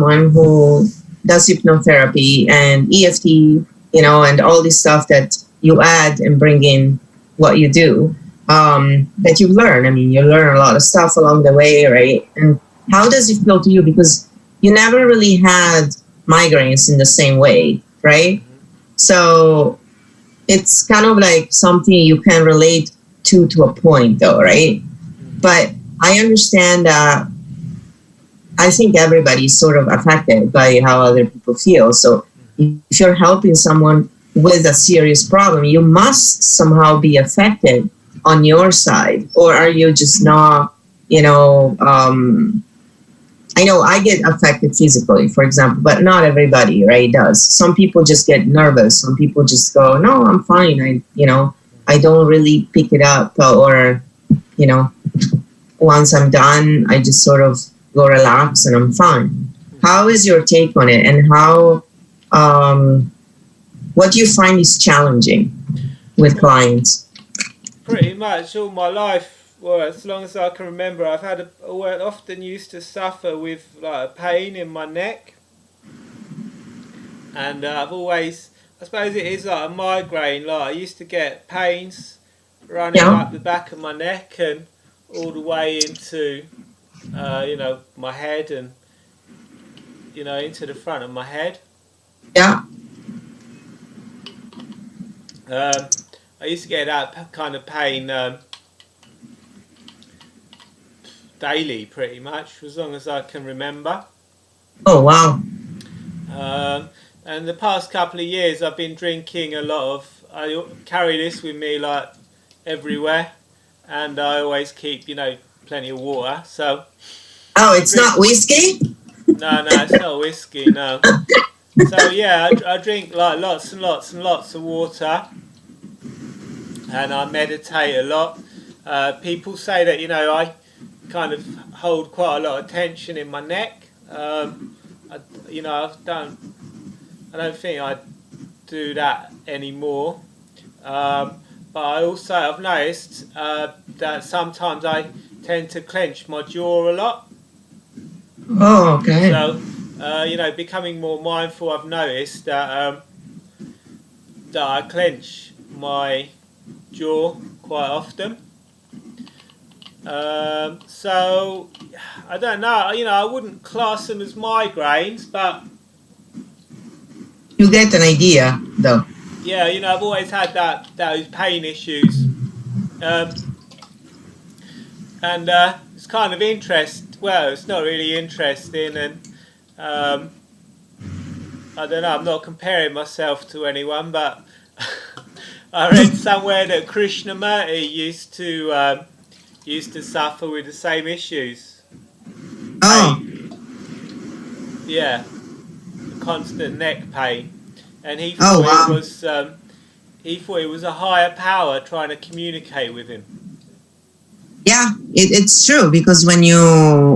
someone who does hypnotherapy and EFT, and all this stuff that you add and bring in what you do, that you learn. I mean, you learn a lot of stuff along the way, right? And how does it feel to you? Because you never really had migraines in the same way, right? So it's kind of like something you can relate to a point, though, right? But I understand that I think everybody's sort of affected by how other people feel. So if you're helping someone with a serious problem, you must somehow be affected on your side. Or are you just not, I know I get affected physically, for example, but not everybody, right, does. Some people just get nervous. Some people just go, no, I'm fine. I don't really pick it up, or, once I'm done, I just sort of go relax and I'm fine. How is your take on it, and what do you find is challenging with clients? Pretty much all my life, well, as long as I can remember, I've often used to suffer with like pain in my neck, and I've always, I suppose it is like a migraine. Like I used to get pains running up the back of my neck and all the way into, my head and, into the front of my head. Yeah. I used to get that kind of pain daily, pretty much, as long as I can remember. Oh, wow. And the past couple of years, I've been drinking a lot of. I carry this with me like everywhere, and I always keep, plenty of water. So. Oh, it's not whiskey? No, it's not whiskey. No. So yeah, I drink like lots and lots and lots of water, and I meditate a lot. People say that I kind of hold quite a lot of tension in my neck. I don't think I do that anymore. But I've noticed that sometimes I tend to clench my jaw a lot. Oh, okay. So, becoming more mindful, I've noticed that I clench my jaw quite often. So, I don't know. I wouldn't class them as migraines, but you get an idea, though. Yeah, I've always had those pain issues, and it's kind of well, it's not really interesting, and I don't know. I'm not comparing myself to anyone, but I read somewhere that Krishnamurti used to suffer with the same issues. Oh. Yeah, constant neck pain, and he thought it was a higher power trying to communicate with him. Yeah, it's true, because when you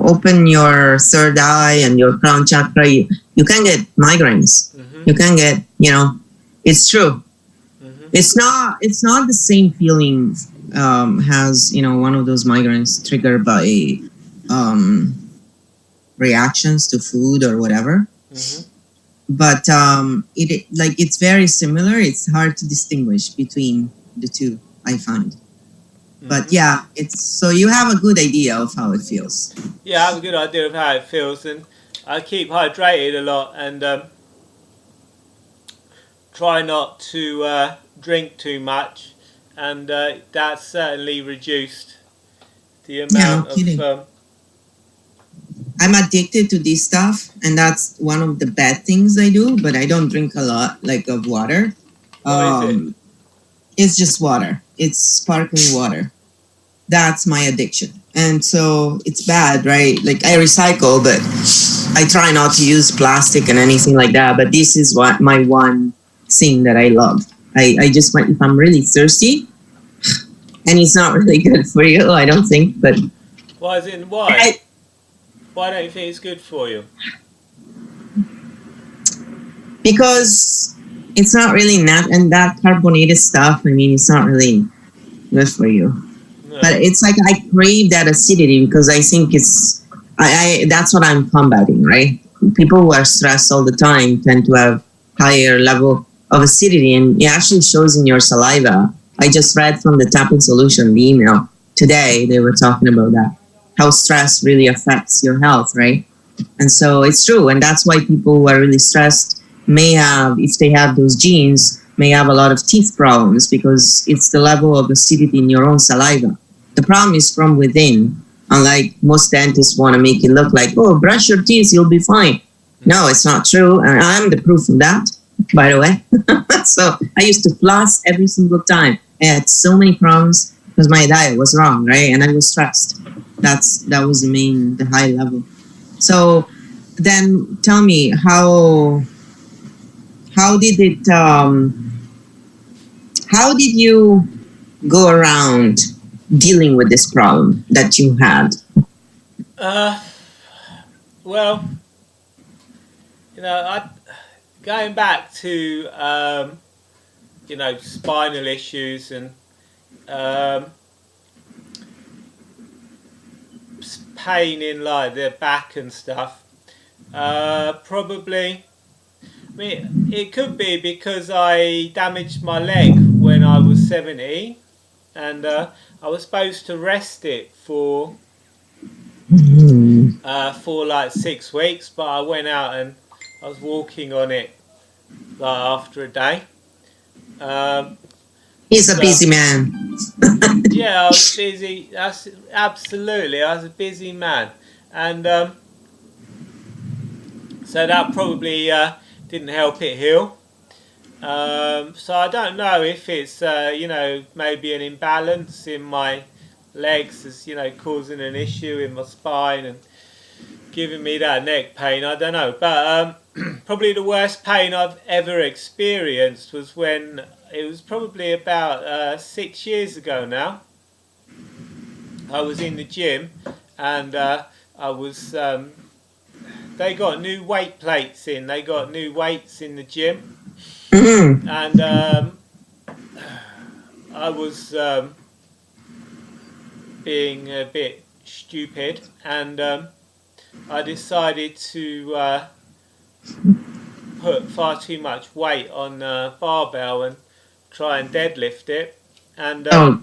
open your third eye and your crown chakra, you can get migraines. Mm-hmm. You can get, it's true. Mm-hmm. It's not the same feeling as, one of those migraines triggered by reactions to food or whatever. Mm-hmm. But it's very similar. It's hard to distinguish between the two, I find. But yeah, so you have a good idea of how it feels. Yeah, I have a good idea of how it feels, and I keep hydrated a lot and try not to drink too much, and that's certainly reduced the amount of. I'm addicted to this stuff, and that's one of the bad things I do. But I don't drink a lot, of water. What is it? It's just water. It's sparkling water. That's my addiction. And so it's bad, right? I recycle, but I try not to use plastic and anything like that. But this is my one thing that I love. I just want, if I'm really thirsty, and it's not really good for you, I don't think, but... Why don't you think it's good for you? Because it's not really and that carbonated stuff, it's not really good for you. No. But it's I crave that acidity because I think it's that's what I'm combating, right? people who are stressed all the time tend to have higher level of acidity, and it actually shows in your saliva. I just read from the Tapping Solution, the email today. They were talking about that, how stress really affects your health, right? And so it's true, and that's why people who are really stressed may have, if they have those genes, may have a lot of teeth problems because it's the level of acidity in your own saliva. The problem is from within. Unlike most dentists want to make it look like, oh, brush your teeth, you'll be fine. No, it's not true. And I'm the proof of that, by the way. So I used to floss every single time. I had so many problems because my diet was wrong, right? And I was stressed. That was the high level. So then tell me how did it how did you go around dealing with this problem that you had? Well, going back to spinal issues and pain in like the back and stuff. Probably, I mean, it could be because I damaged my leg when I was 17, and I was supposed to rest it for like 6 weeks, but I went out and I was walking on it like after a day. He's a busy man. Yeah, I was busy. Absolutely, I was a busy man, and so that probably didn't help it heal. So I don't know if it's maybe an imbalance in my legs is causing an issue in my spine and giving me that neck pain. I don't know, but probably the worst pain I've ever experienced was when it was probably about 6 years ago now. I was in the gym and I was they got new weight plates in. They got new weights in the gym, and I was being a bit stupid, and I decided to put far too much weight on a barbell and try and deadlift it, and I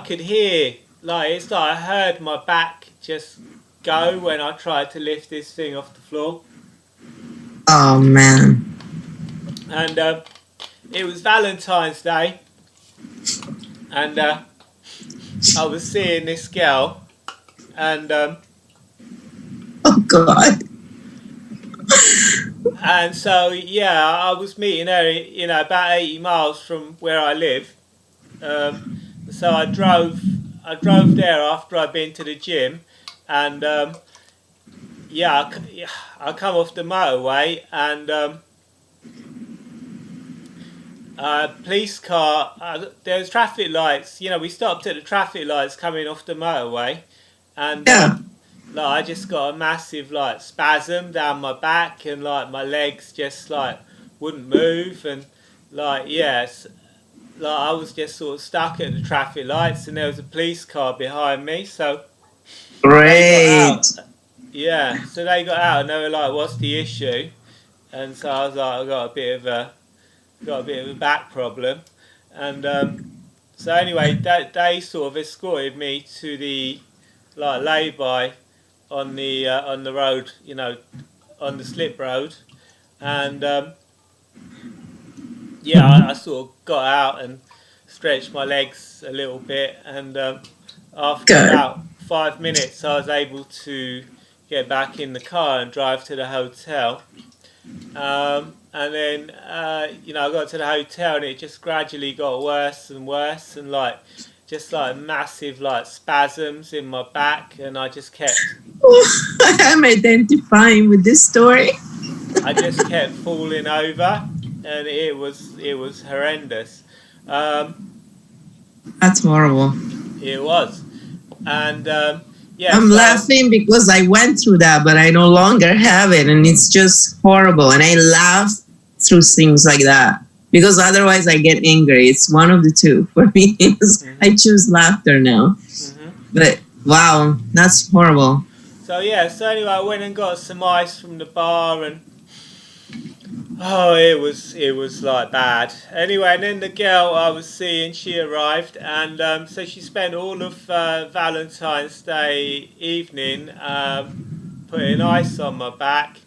could hear, like, it's like I heard my back just go when I tried to lift this thing off the floor. Oh man. And it was Valentine's Day, and I was seeing this girl, and oh God. And so I was meeting her, about 80 miles from where I live. So I drove there after I'd been to the gym, and I come off the motorway, and police car. There's traffic lights. We stopped at the traffic lights coming off the motorway, and like I just got a massive like spasm down my back, and like my legs just like wouldn't move, and like like I was just sort of stuck at the traffic lights, and there was a police car behind me, so they got out. Yeah, so they got out and they were like, "What's the issue?" And so I was like, "I got a bit of a back problem," and so anyway, they sort of escorted me to the like lay-by on the road, on the slip road, and I sort of got out and stretched my legs a little bit, and after about 5 minutes, I was able to get back in the car and drive to the hotel. And then I got to the hotel, and it just gradually got worse and worse, and like just like massive like spasms in my back, and I just kept. I'm identifying with this story. I just kept falling over, and it was horrendous. That's horrible. It was, and I'm laughing because I went through that, but I no longer have it, and it's just horrible. And I laugh through things like that because otherwise I get angry. It's one of the two for me. I choose laughter now. Mm-hmm. But Wow, that's horrible. So yeah, so anyway, I went and got some ice from the bar, and oh, it was like bad. Anyway, and then the girl I was seeing, she arrived, and so she spent all of Valentine's Day evening putting ice on my back,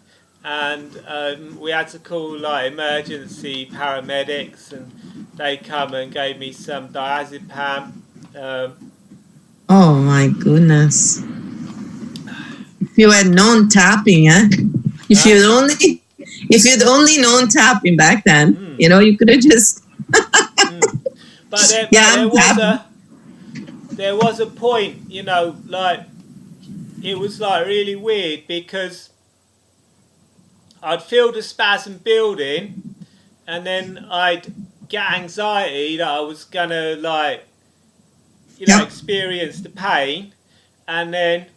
and we had to call like emergency paramedics, and they come and gave me some diazepam. Um, Oh my goodness. If you had known tapping, eh? If huh? you'd only if you'd only known tapping back then, Mm, you could have just mm. But there, yeah, but I'm tapping. there was a point, like it was like really weird because I'd feel the spasm building, and then I'd get anxiety that I was gonna like Yep. experience the pain, and then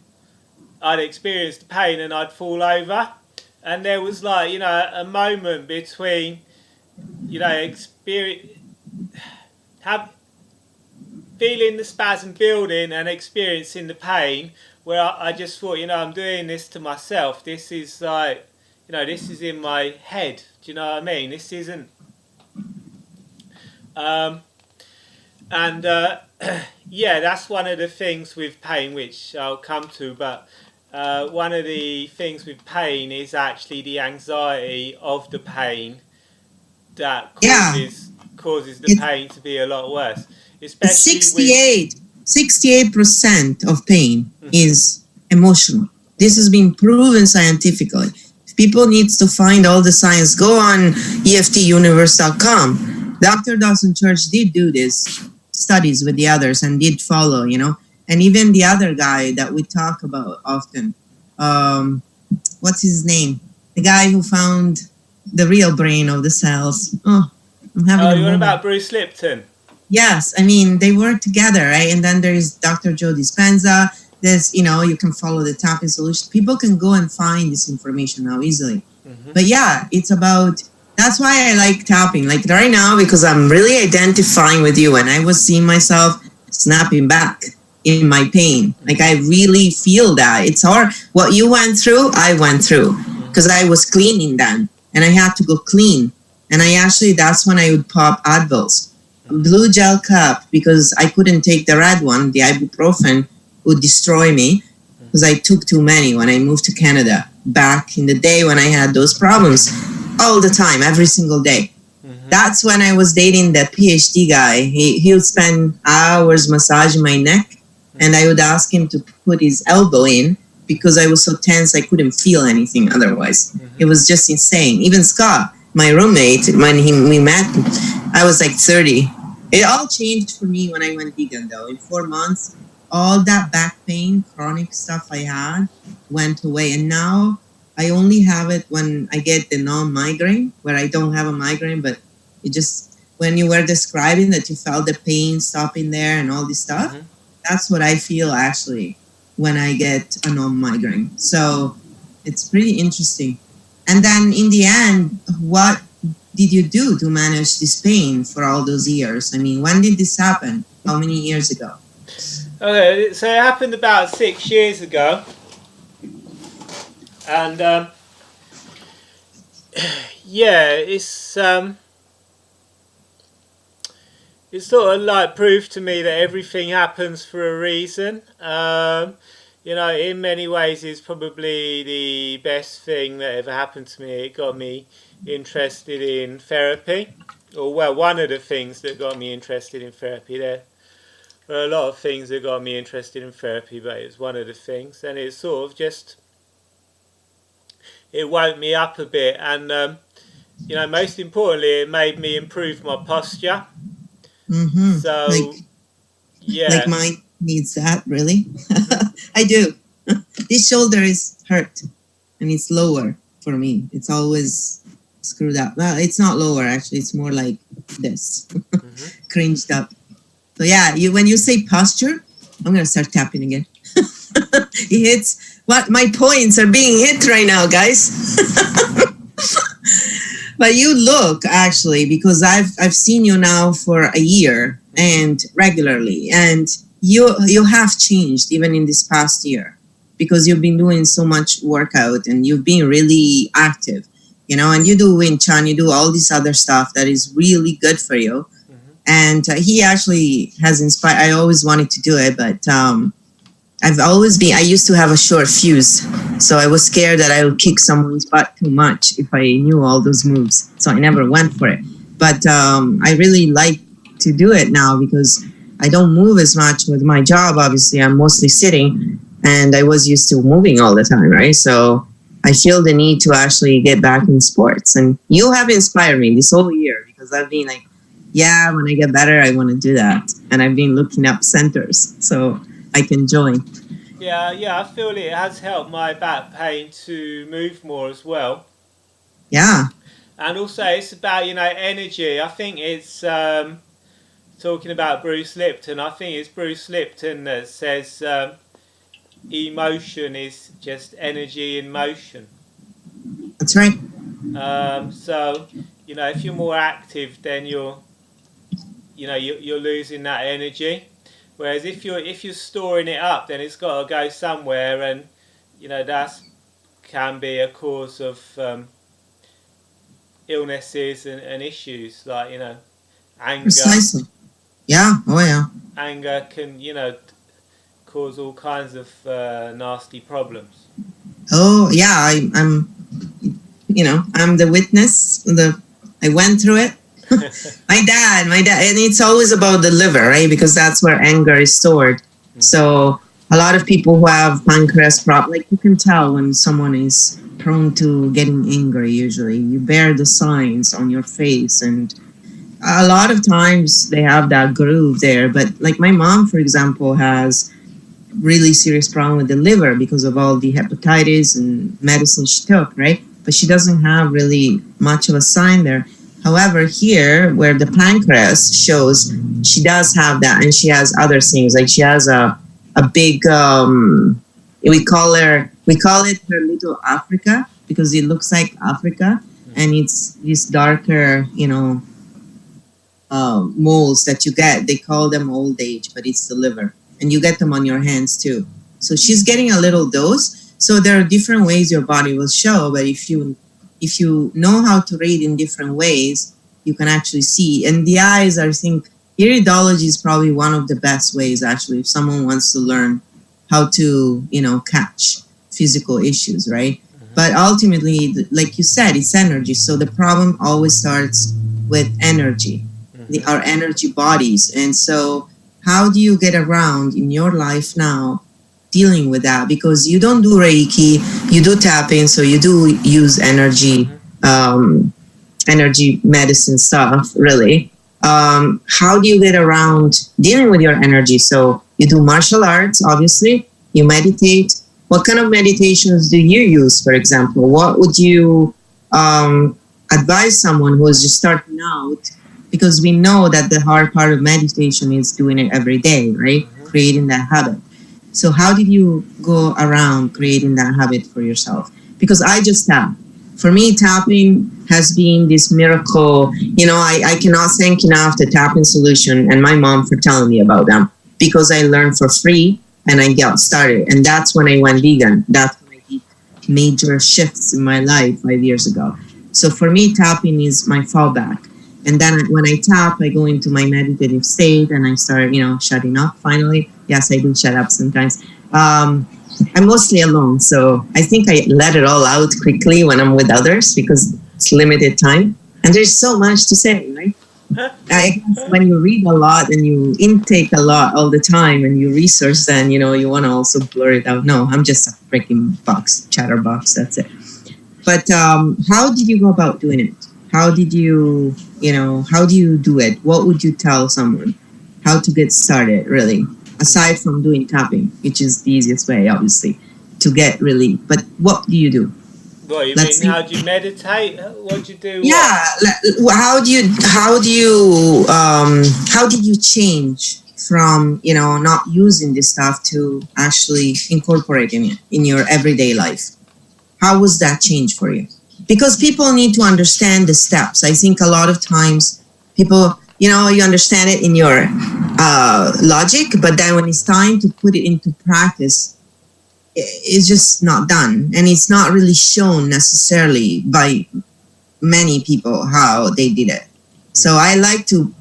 I'd experience the pain and I'd fall over, and there was like a moment between experience have feeling the spasm building and experiencing the pain, where I just thought, I'm doing this to myself. This is like, this is in my head. Do you know what I mean? This isn't. Um, and yeah, that's one of the things with pain, which I'll come to. But one of the things with pain is actually the anxiety of the pain that Yeah. causes the It, pain to be a lot worse, it's especially with. 68% of pain Mhm, is emotional. This has mhm, been proven scientifically. If people needs to find all the science, go on EFTuniverse.com. Dr. Dawson Church did do this studies with the others and did follow. And even the other guy that we talk about often, um, what's his name? The guy who found the real brain of the cells. Oh, I'm having Oh, a you're on moment. about Bruce Lipton. Yes, I mean they work together, right? And then there's Dr. Joe Dispenza. You can follow the tapping solution. People can go and find this information now easily. Hmm. But yeah, it's about. That's why I like tapping, like right now, because I'm really identifying with you, and I was seeing myself snapping back in my pain. Like I Hmm. really feel that it's hard. What you went through, I went through because Hmm. I was cleaning then, and I had to go clean. And I actually, that's when I would pop Advils, Hmm. blue gel cup, because I couldn't take the red one. The ibuprofen would destroy me because I took too many when I moved to Canada back in the day when I had those problems all the time, every single day. Hmm. That's when I was dating that PhD guy. He would spend hours massaging my neck, and I would ask him to put his elbow in because I was so tense I couldn't feel anything otherwise. Hmm. It was just insane. Even Scott, my roommate, when we met, I was like 30. It all changed for me when I went vegan, though. In 4 months, all that back pain, chronic stuff I had went away. And now I only have it when I get the non migraine, where I don't have a migraine, but it just, when you were describing that you felt the pain stopping there and all this stuff, Hmm. that's what I feel actually when I get a non migraine. So it's pretty interesting. And then in the end, what did you do to manage this pain for all those years? I mean, when did this happen? How many years ago? Okay, so it happened about 6 years ago, and yeah, it's sort of like proof to me that everything happens for a reason. In many ways, it's probably the best thing that ever happened to me. It got me interested in therapy, or well, one of the things that got me interested in therapy. There were a lot of things that got me interested in therapy, but it was one of the things, and it sort of just it woke me up a bit, and most importantly, it made me improve my posture. Mm-hmm. So Like yeah. mine needs that, really. Hmm. I do. This shoulder is hurt and it's lower for me. It's always screwed up. Well, it's not lower actually. It's more like this, Hmm. cringed up. So yeah, when you say posture, I'm gonna start tapping again. It hits what my points are being hit right now, guys. But you look actually, because I've seen you now for a year Hmm. and regularly, and you have changed even in this past year, because you've been doing so much workout and you've been really active, and you do Wing Chun, you do all this other stuff that is really good for you. And he actually has inspired. I always wanted to do it, but I used to have a short fuse, so I was scared that I would kick someone's butt too much if I knew all those moves. So I never went for it. But I really like to do it now because I don't move as much with my job. Obviously, I'm mostly sitting, and I was used to moving all the time, right? So I feel the need to actually get back in sports. And you have inspired me this whole year, because I've been like, yeah, when I get better, I want to do that. And I've been looking up centers so I can join. Yeah, I feel it has helped my back pain to move more as well. Yeah. And also, it's about, energy. I think it's talking about Bruce Lipton. I think it's Bruce Lipton that says emotion is just energy in motion. That's right. So, if you're more active, then you're losing that energy. Whereas if you're storing it up, then it's got to go somewhere, and that can be a cause of illnesses and issues like anger. Precisely. Yeah. Oh yeah. Anger can cause all kinds of nasty problems. Oh yeah. I'm I'm the witness. I went through it. my dad, and it's always about the liver, right? Because that's where anger is stored. So a lot of people who have pancreas problem, like, you can tell when someone is prone to getting angry. Usually you bear the signs on your face, and a lot of times they have that groove there. But like my mom, for example, has really serious problem with the liver because of all the hepatitis and medicine she took, right? But she doesn't have really much of a sign there. However, here where the pancreas shows, she does have that, and she has other things. Like, she has a big we call it her little Africa, because it looks like Africa, and it's these darker moles that you get. They call them old age, but it's the liver, and you get them on your hands too. So she's getting a little dose. So there are different ways your body will show, but if you know how to read in different ways, you can actually see. And the eyes, I think, iridology is probably one of the best ways, actually, if someone wants to learn how to, catch physical issues, right? But ultimately, like you said, it's energy. So the problem always starts with energy, our energy bodies. And so how do you get around in your life now dealing with that? Because you don't do Reiki, you do tapping, so you do use energy, energy medicine stuff, really. How do you get around dealing with your energy? So you do martial arts, obviously, you meditate. What kind of meditations do you use, for example? What would you advise someone who is just starting out? Because we know that the hard part of meditation is doing it every day, right? Creating that habit. So how did you go around creating that habit for yourself? Because I just tap. For me, tapping has been this miracle. I cannot thank enough the tapping solution and my mom for telling me about them, because I learned for free and I got started. And that's when I went vegan. That's when I did major shifts in my life 5 years ago. So for me, tapping is my fallback. And then when I tap, I go into my meditative state and I start, shutting up finally. Yes, I do shut up sometimes. I'm mostly alone, so I think I let it all out quickly when I'm with others, because it's limited time. And there's so much to say, right? I guess when you read a lot and you intake a lot all the time and you research, then, you want to also blur it out. No, I'm just a freaking chatterbox, that's it. But how did you go about doing it? How did you, how do you do it? What would you tell someone? How to get started, really? Aside from doing tapping, which is the easiest way, obviously, to get relief. But what do you do? What, you mean, how do you meditate? What do you do? Yeah, how did you change from, not using this stuff to actually incorporating it in your everyday life? How was that change for you? Because people need to understand the steps. I think a lot of times people you understand it in your logic, but then when it's time to put it into practice, it's just not done, and it's not really shown necessarily by many people how they did it. So I like to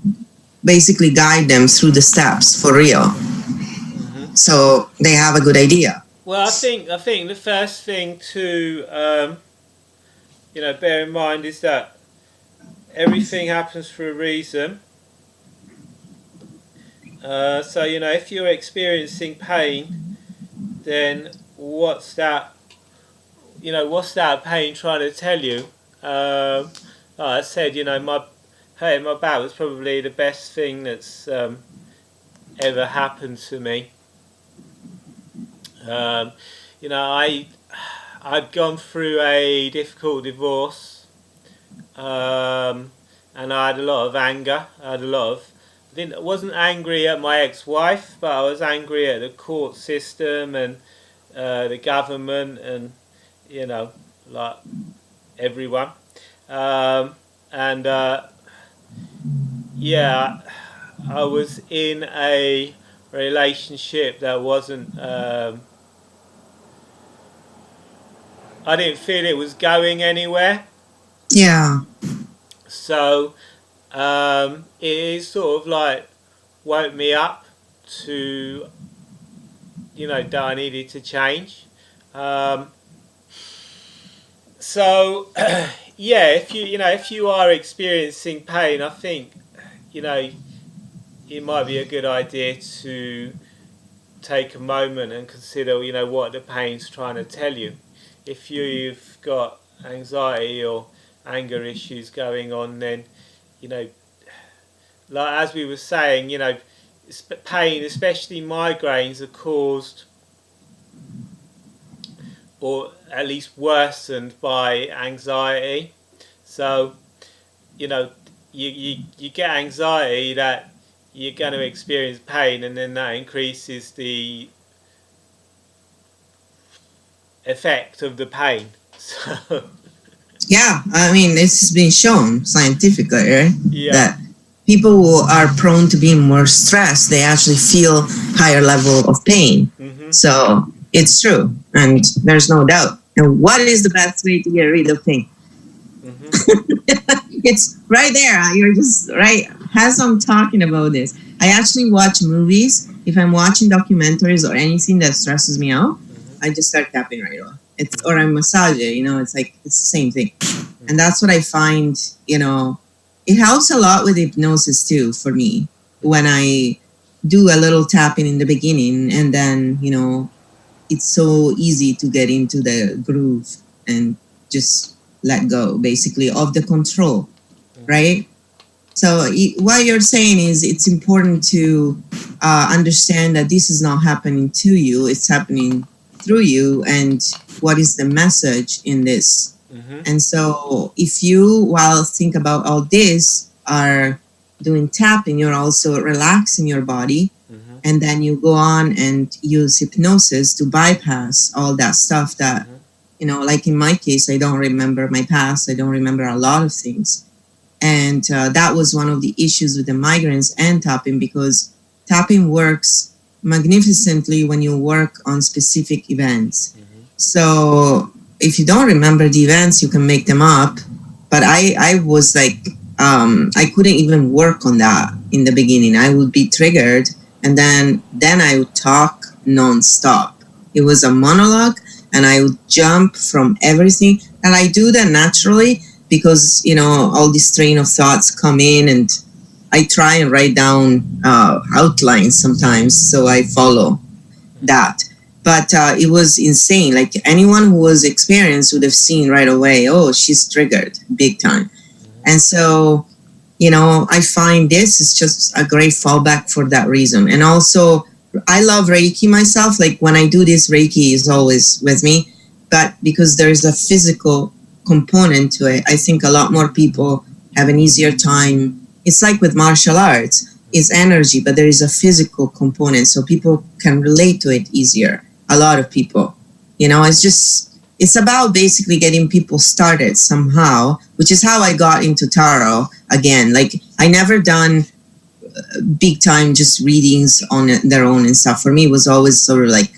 basically guide them through the steps for real, so they have a good idea. Well, I think the first thing to bear in mind is that everything happens for a reason. So if you're experiencing pain, then what's that pain trying to tell you? Like I said, my pain in my back was probably the best thing that's ever happened to me. I'd gone through a difficult divorce, and I had a lot of anger. I wasn't angry at my ex-wife, but I was angry at the court system and the government and like everyone. And yeah, I was in a relationship that wasn't. I didn't feel it was going anywhere. Yeah. So it sort of like woke me up to that I needed to change. So yeah, if you are experiencing pain, I think it might be a good idea to take a moment and consider what the pain's trying to tell you. If you've got anxiety or anger issues going on, then like as we were saying, pain, especially migraines, are caused or at least worsened by anxiety. So you get anxiety that you're going to experience pain, and then that increases the effect of the pain. So Yeah, I mean, it's been shown scientifically, right? yeah. That people who are prone to being more stressed, they actually feel higher level of pain. So it's true, and there's no doubt. And what is the best way to get rid of pain? It's right there. You're just right. As I'm talking about this, I actually watch movies. If I'm watching documentaries or anything that stresses me out, I just start tapping right off. Or I massage it. It's like it's the same thing, and that's what I find. It helps a lot with hypnosis too for me when I do a little tapping in the beginning, and then it's so easy to get into the groove and just let go basically of the control, right? So what you're saying is it's important to understand that this is not happening to you, it's happening through you, and what is the message in this. And so if you, while think about all this, are doing tapping, you're also relaxing your body, and then you go on and use hypnosis to bypass all that stuff that like in my case, I don't remember my past, I don't remember a lot of things. And that was one of the issues with the migraines and tapping, because tapping works magnificently when you work on specific events. So if you don't remember the events, you can make them up. But I was like, I couldn't even work on that in the beginning. I would be triggered, and then I would talk nonstop. It was a monologue, and I would jump from everything. And I do that naturally because, all these train of thoughts come in, and I try and write down outlines sometimes, so I follow that. But it was insane. Like anyone who was experienced would have seen right away, oh, she's triggered big time. And so, I find this is just a great fallback for that reason. And also, I love Reiki myself. Like when I do this, Reiki is always with me. But because there's a physical component to it, I think a lot more people have an easier time. It's like with martial arts. It's energy, but there is a physical component. So people can relate to it easier. A lot of people. It's just it's about basically getting people started somehow, which is how I got into tarot again. Like, I never done big time just readings on their own and stuff. For me, it was always sort of like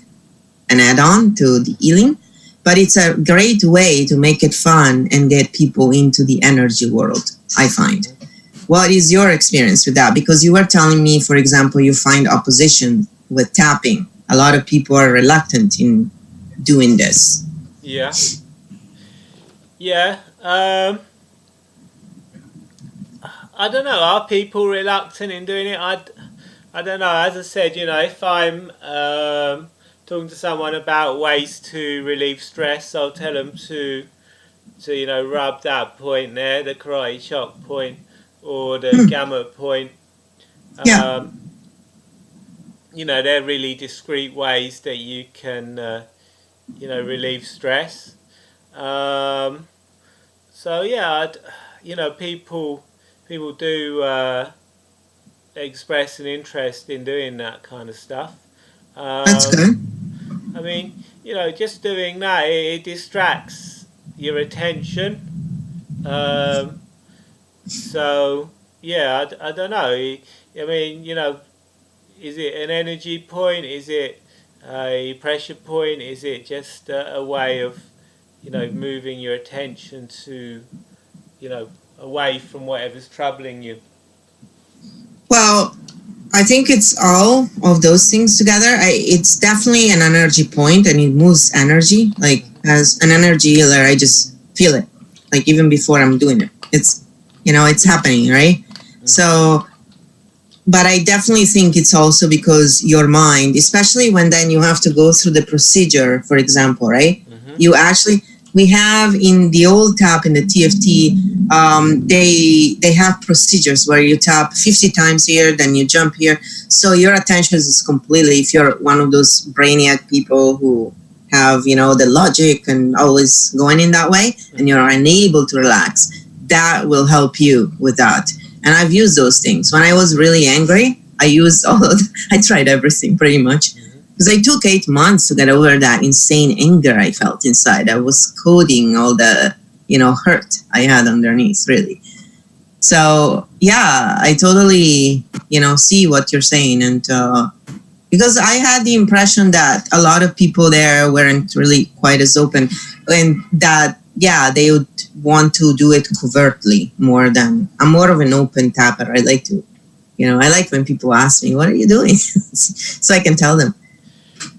an add-on to the healing, but it's a great way to make it fun and get people into the energy world, I find. What is your experience with that? Because you were telling me, for example, you find opposition with tapping. A lot of people are reluctant in doing this. Yeah. I don't know. Are people reluctant in doing it? I don't know. As I said, if I'm talking to someone about ways to relieve stress, I'll tell them to rub that point there, the karate chop point, or the gamut point. Yeah. They're really discreet ways that you can, relieve stress. People do express an interest in doing that kind of stuff. That's good. I mean, just doing that, it distracts your attention. I don't know. I mean, is it an energy point? Is it a pressure point? Is it just a way of, moving your attention to, away from whatever's troubling you? Well, I think it's all of those things together. It's definitely an energy point, and it moves energy. Like, as an energy healer, I just feel it. Like, even before I'm doing it, it's happening, right? So, but I definitely think it's also because your mind, especially when then you have to go through the procedure, for example, right? We have in the old tap, in the TFT, they have procedures where you tap 50 times here, then you jump here. So your attention is completely, if you're one of those brainiac people who have, the logic and always going in that way, and you're unable to relax, that will help you with that. And I've used those things. When I was really angry, I tried everything pretty much. Because I took 8 months to get over that insane anger I felt inside. I was coding all the, hurt I had underneath, really. So, yeah, I totally, see what you're saying. And because I had the impression that a lot of people there weren't really quite as open. And that, yeah, they would want to do it covertly more than... I'm more of an open tapper. I like to, I like when people ask me, what are you doing? So I can tell them.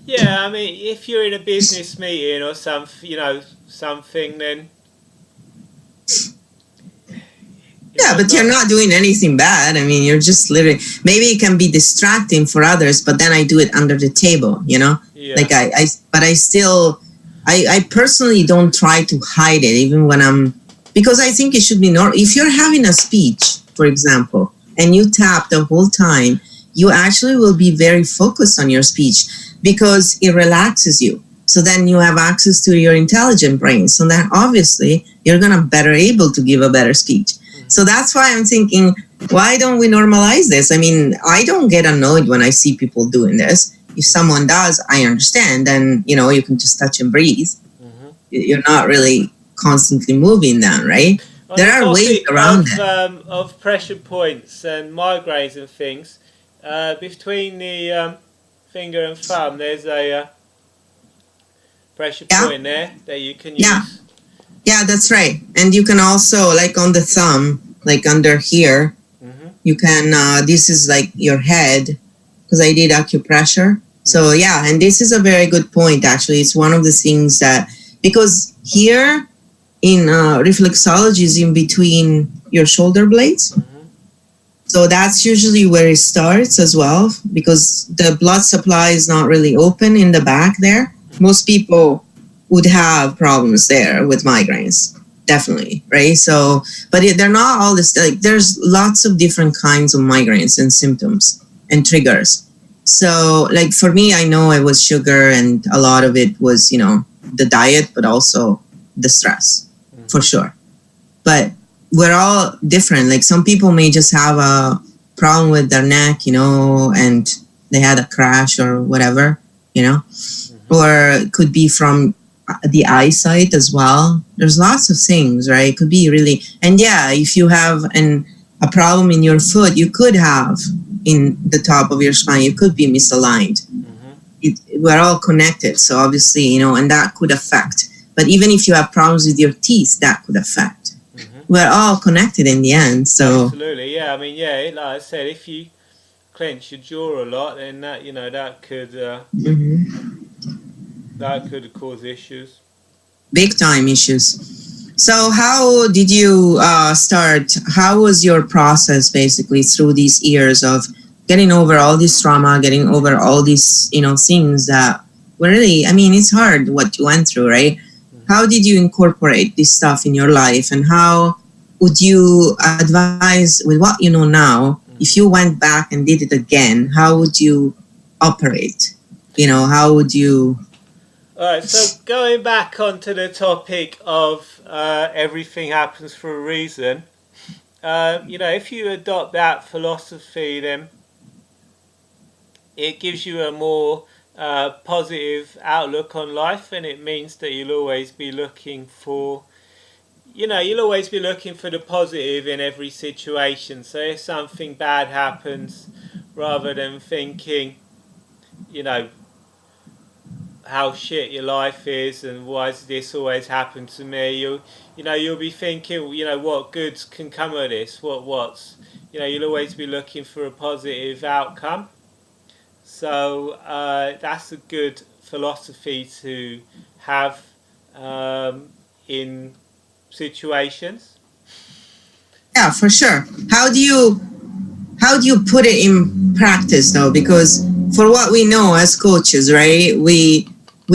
Yeah, I mean, if you're in a business meeting or something, then... Yeah, but you're not doing anything bad. I mean, you're just literally... Maybe it can be distracting for others, but then I do it under the table, Yeah. Like, I personally don't try to hide it, even when I'm... Because I think it should be normal. If you're having a speech, for example, and you tap the whole time, you actually will be very focused on your speech, because it relaxes you. So then you have access to your intelligent brain. So then obviously you're going to better able to give a better speech. So that's why I'm thinking, why don't we normalize this? I mean, I don't get annoyed when I see people doing this. If someone does, I understand. Then, you can just touch and breathe. You're not really constantly moving them, right? There are ways around it. Of pressure points and migraines and things, between the... finger and thumb, there's a pressure point there that you can use. Yeah, that's right. And you can also, like on the thumb, like under here, you can, this is like your head, because I did acupressure. So yeah, and this is a very good point, actually. It's one of the things that, because here in reflexology is in between your shoulder blades. So that's usually where it starts as well, because the blood supply is not really open in the back there. Most people would have problems there with migraines, definitely, right? So, but they're not all this, like, there's lots of different kinds of migraines and symptoms and triggers. So, like, for me, I know it was sugar, and a lot of it was, the diet, but also the stress, for sure. But we're all different. Like, some people may just have a problem with their neck, and they had a crash or whatever, or it could be from the eyesight as well. There's lots of things, right? It could be really, and yeah, if you have a problem in your foot, you could have in the top of your spine, you could be misaligned. We're all connected, so obviously, and that could affect. But even if you have problems with your teeth, that could affect. We're all connected in the end. So absolutely, yeah. I mean, yeah, like I said, if you clench your jaw a lot, then that that could cause issues. big time issues. So how did you start? How was your process basically through these years of getting over all this trauma, getting over all these things that were really? I mean, it's hard what you went through, right? How did you incorporate this stuff in your life, and how would you advise with what you know now? If you went back and did it again, how would you operate? How would you? Alright, so going back onto the topic of everything happens for a reason, if you adopt that philosophy, then it gives you a more positive outlook on life, and it means that you'll always be looking for the positive in every situation. So if something bad happens, rather than thinking, you know, how shit your life is and why does this always happen to me, you'll be thinking, what goods can come of this, you'll always be looking for a positive outcome. So that's a good philosophy to have in situations. Yeah, for sure. How do you put it in practice though? Because for what we know as coaches, right, we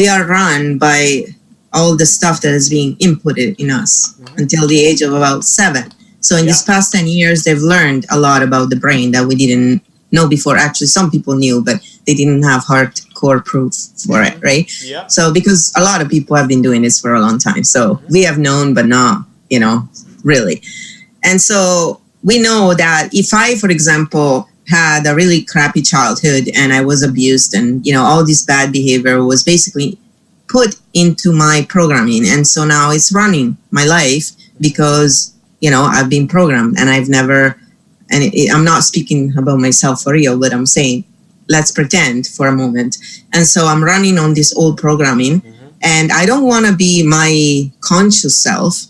are run by all the stuff that is being inputted in us until the age of about 7. So in these past 10 years, they've learned a lot about the brain that we didn't know before. Actually, some people knew, but they didn't have hardcore proof for it, right? Yeah. So because a lot of people have been doing this for a long time, so we have known, but not, really. And so we know that if I, for example, had a really crappy childhood and I was abused and, all this bad behavior was basically put into my programming. And so now it's running my life because, I've been programmed and I've never, and I'm not speaking about myself for real, but I'm saying, let's pretend for a moment. And so I'm running on this old programming and I don't want to be my conscious self,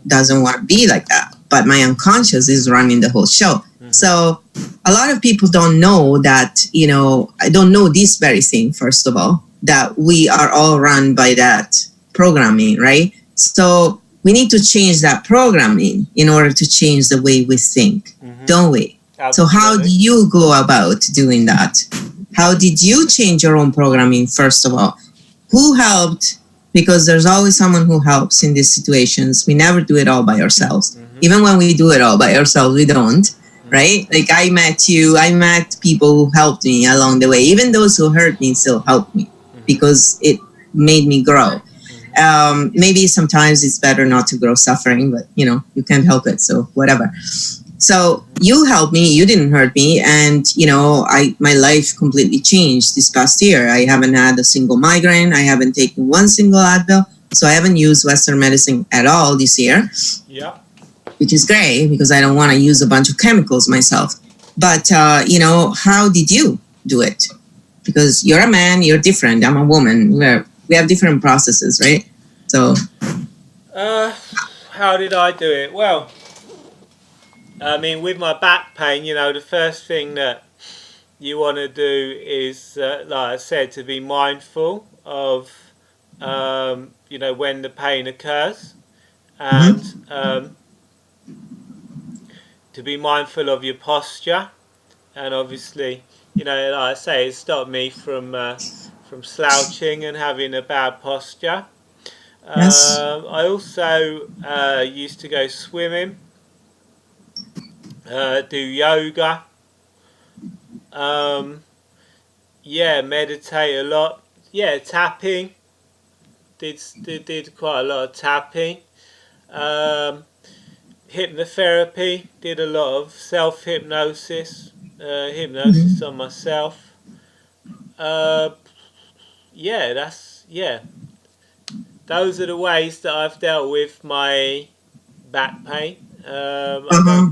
doesn't want to be like that. But my unconscious is running the whole show. So a lot of people don't know that, I don't know this very thing, first of all, that we are all run by that programming, right? So we need to change that programming in order to change the way we think, don't we? Absolutely. So how do you go about doing that? How did you change your own programming, first of all? Who helped? Because there's always someone who helps in these situations. We never do it all by ourselves. Even when we do it all by ourselves, we don't, right? Like I met people who helped me along the way. Even those who hurt me still helped me because it made me grow. Maybe sometimes it's better not to grow suffering, but you can't help it. So whatever. So you helped me, you didn't hurt me. And, my life completely changed this past year. I haven't had a single migraine. I haven't taken one single Advil. So I haven't used Western medicine at all this year. Yeah. Which is great because I don't want to use a bunch of chemicals myself. But, how did you do it? Because you're a man, you're different. I'm a woman. We have different processes, right? So. How did I do it? Well, I mean, with my back pain, the first thing that you want to do is, like I said, to be mindful of, when the pain occurs, and to be mindful of your posture, and obviously, like I say, it stopped me from slouching and having a bad posture. Yes. I also used to go swimming. Do yoga, meditate a lot, tapping, did quite a lot of tapping, hypnotherapy, did a lot of self-hypnosis, hypnosis on myself, that's those are the ways that I've dealt with my back pain. Uh-huh.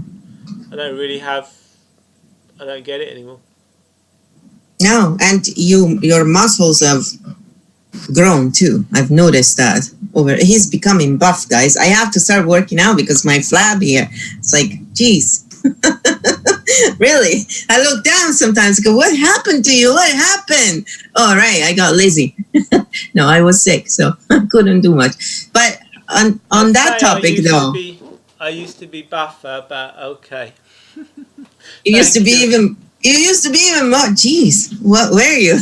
I don't really have. I don't get it anymore. No, and your muscles have grown too. I've noticed that. He's becoming buff, guys. I have to start working out because my flab here. It's like, geez. Really? I look down sometimes. Go, what happened to you? What happened? Oh, right, I got lazy. No, I was sick, so I couldn't do much. But on that topic, though, I used to be buffer, but okay. you used to be even. You used to be even more. Jeez, what were you?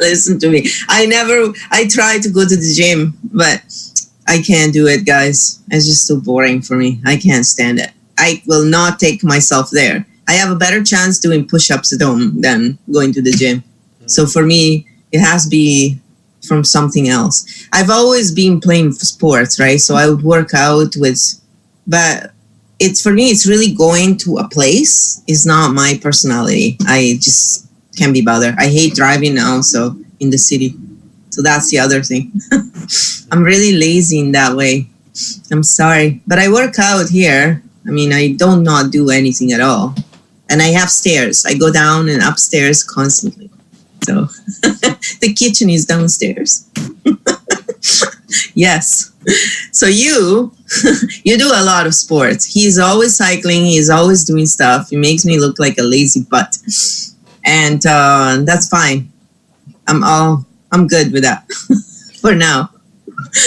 Listen to me. I tried to go to the gym, but I can't do it, guys. It's just too boring for me. I can't stand it. I will not take myself there. I have a better chance doing push-ups at home than going to the gym. So for me, it has to be from something else. I've always been playing sports, right? So I would work out but for me, it's really going to a place is not my personality. I just can't be bothered. I hate driving now, so in the city. So that's the other thing. I'm really lazy in that way. I'm sorry. But I work out here. I mean, I don't not do anything at all. And I have stairs. I go down and upstairs constantly. So the kitchen is downstairs. Yes. So you do a lot of sports. He's always cycling. He's always doing stuff. He makes me look like a lazy butt. And that's fine. I'm good with that for now.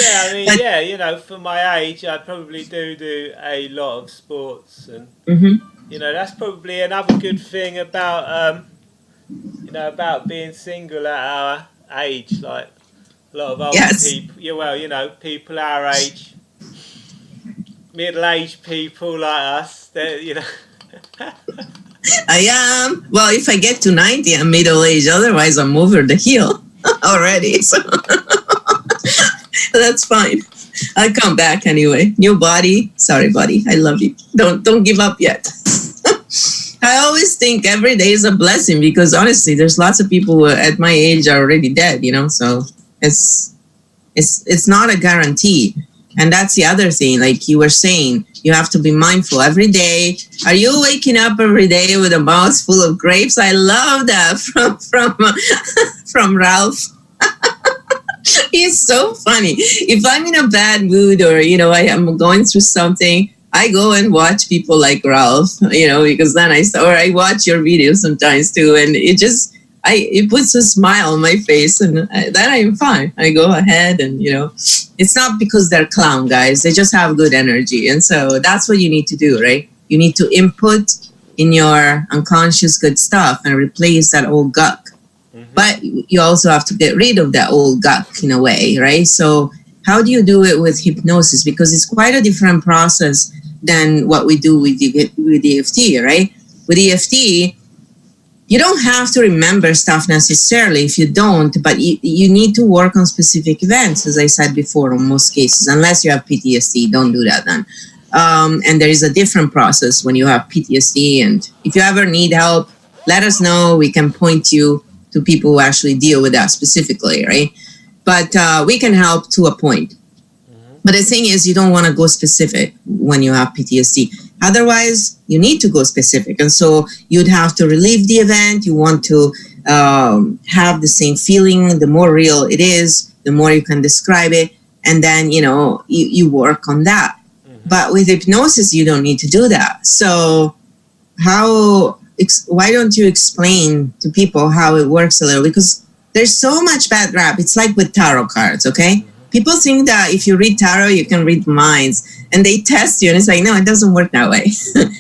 Yeah, I mean, yeah, you know, for my age, I probably do a lot of sports, and you know, that's probably another good thing about you know, about being single at our age. Like a lot of older people, yeah, well, you know, people our age, middle-aged people like us, you know. I am. Well, if I get to 90, I'm middle-aged. Otherwise, I'm over the hill already. So that's fine. I'll come back anyway. New body. Sorry, buddy. I love you. Don't give up yet. I always think every day is a blessing because honestly, there's lots of people who at my age are already dead, you know, so it's not a guarantee. And that's the other thing, like you were saying, you have to be mindful every day. Are you waking up every day with a mouth full of grapes? I love that from Ralph. He's so funny. If I'm in a bad mood or, you know, I am going through something, I go and watch people like Ralph, you know, because then I watch your videos sometimes too. And it puts a smile on my face and then I'm fine. I go ahead and, you know, it's not because they're clown guys. They just have good energy. And so that's what you need to do, right? You need to input in your unconscious good stuff and replace that old gunk. But you also have to get rid of that old gunk in a way, right? So how do you do it with hypnosis? Because it's quite a different process than what we do with EFT, right? With EFT, you don't have to remember stuff necessarily if you don't, but you need to work on specific events, as I said before, in most cases, unless you have PTSD, don't do that then. And there is a different process when you have PTSD. And if you ever need help, let us know. We can point you to people who actually deal with that specifically, right? But we can help to a point. But the thing is, you don't want to go specific when you have PTSD. Otherwise, you need to go specific. And so you'd have to relive the event. You want to have the same feeling. The more real it is, the more you can describe it. And then, you know, you work on that. But with hypnosis, you don't need to do that. So why don't you explain to people how it works a little? Because there's so much bad rap. It's like with tarot cards, okay? People think that if you read tarot, you can read minds. And they test you, and it's like, no, it doesn't work that way.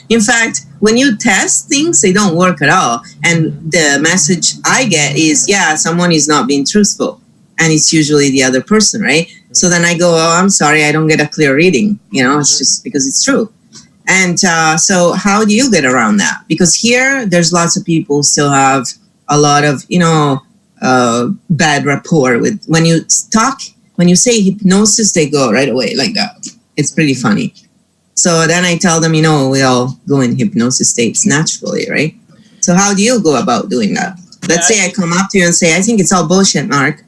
In fact, when you test things, they don't work at all. And the message I get is, yeah, someone is not being truthful. And it's usually the other person, right? So then I go, oh, I'm sorry, I don't get a clear reading. You know, it's just because it's true. And so how do you get around that? Because here, there's lots of people who still have a lot of, you know, bad rapport with when you talk. When you say hypnosis, they go right away like that. It's pretty funny. So then I tell them, you know, we all go in hypnosis states naturally, right? So how do you go about doing that? Let's say I come up to you and say, I think it's all bullshit, Mark.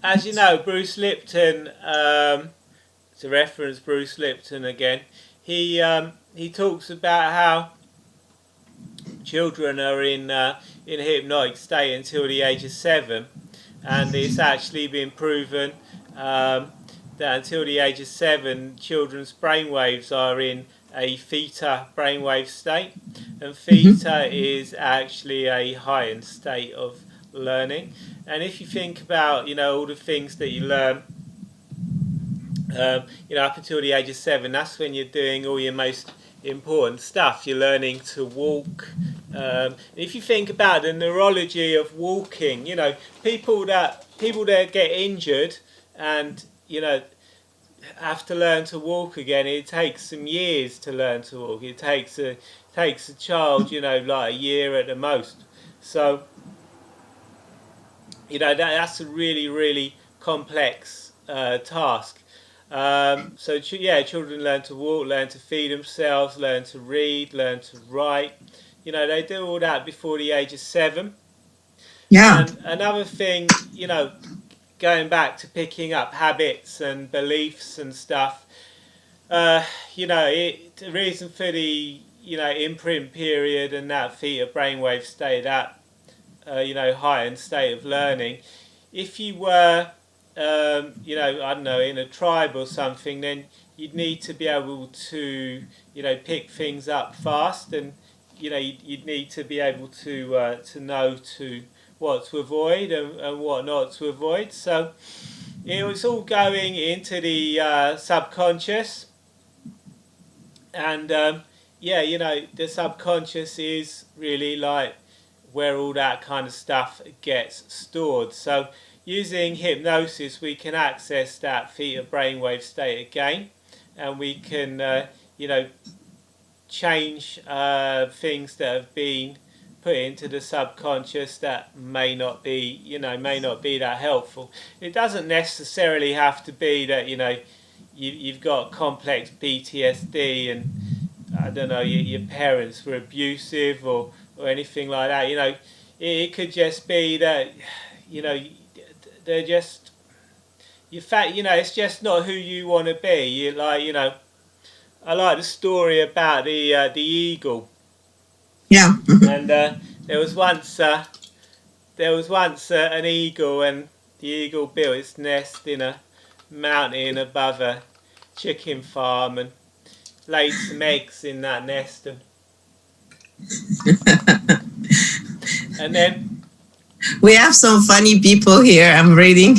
as you know, Bruce Lipton, to reference Bruce Lipton again, he talks about how children are in a hypnotic state until the age of 7, and it's actually been proven that until the age of 7, children's brainwaves are in a theta brainwave state, and Hmm. theta is actually a heightened state of learning. And if you think about, all the things that you learn, up until the age of 7, that's when you're doing all your most important stuff. You're learning to walk. If you think about the neurology of walking, people that get injured and have to learn to walk again. It takes some years to learn to walk. It takes a child, like a year at the most. So that's a really, really complex task. So yeah, children learn to walk, learn to feed themselves, learn to read, learn to write. They do all that before the age of 7. Yeah. And another thing, going back to picking up habits and beliefs and stuff, uh, the reason for the imprint period and that theta brainwave state, that heightened state of learning. If you were, I don't know, in a tribe or something, then you'd need to be able to, pick things up fast, and you'd need to be able to know what to avoid and what not to avoid. So it was all going into the subconscious, and yeah, the subconscious is really like where all that kind of stuff gets stored. So using hypnosis, we can access that theta brainwave state again, and we can, you know, change things that have been put into the subconscious that may not be that helpful. It doesn't necessarily have to be that you've got complex PTSD and I don't know, your parents were abusive or anything like that. It could just be that you know they're just you fact. It's just not who you want to be. I like the story about the eagle, Yeah. Hmm. and there was once an eagle, and the eagle built its nest in a mountain above a chicken farm and laid some eggs in that nest, and then We have some funny people here. I'm reading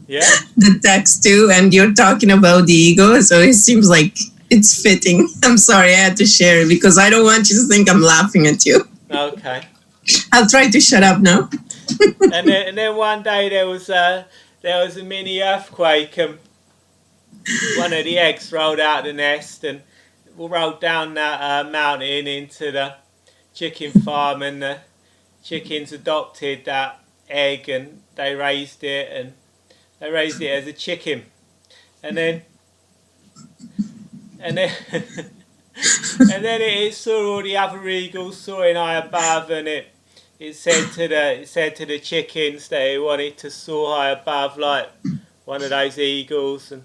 yeah. the text too, and you're talking about the ego, so it seems like it's fitting. I'm sorry, I had to share it because I don't want you to think I'm laughing at you. Okay. I'll try to shut up now. And then one day there was a mini earthquake, and one of the eggs rolled out of the nest and rolled down that mountain into the chicken farm, and the chickens adopted that egg and they raised it as a chicken, and then and then and then it saw all the other eagles soaring high above, and it said to the chickens that it wanted to soar high above like one of those eagles, and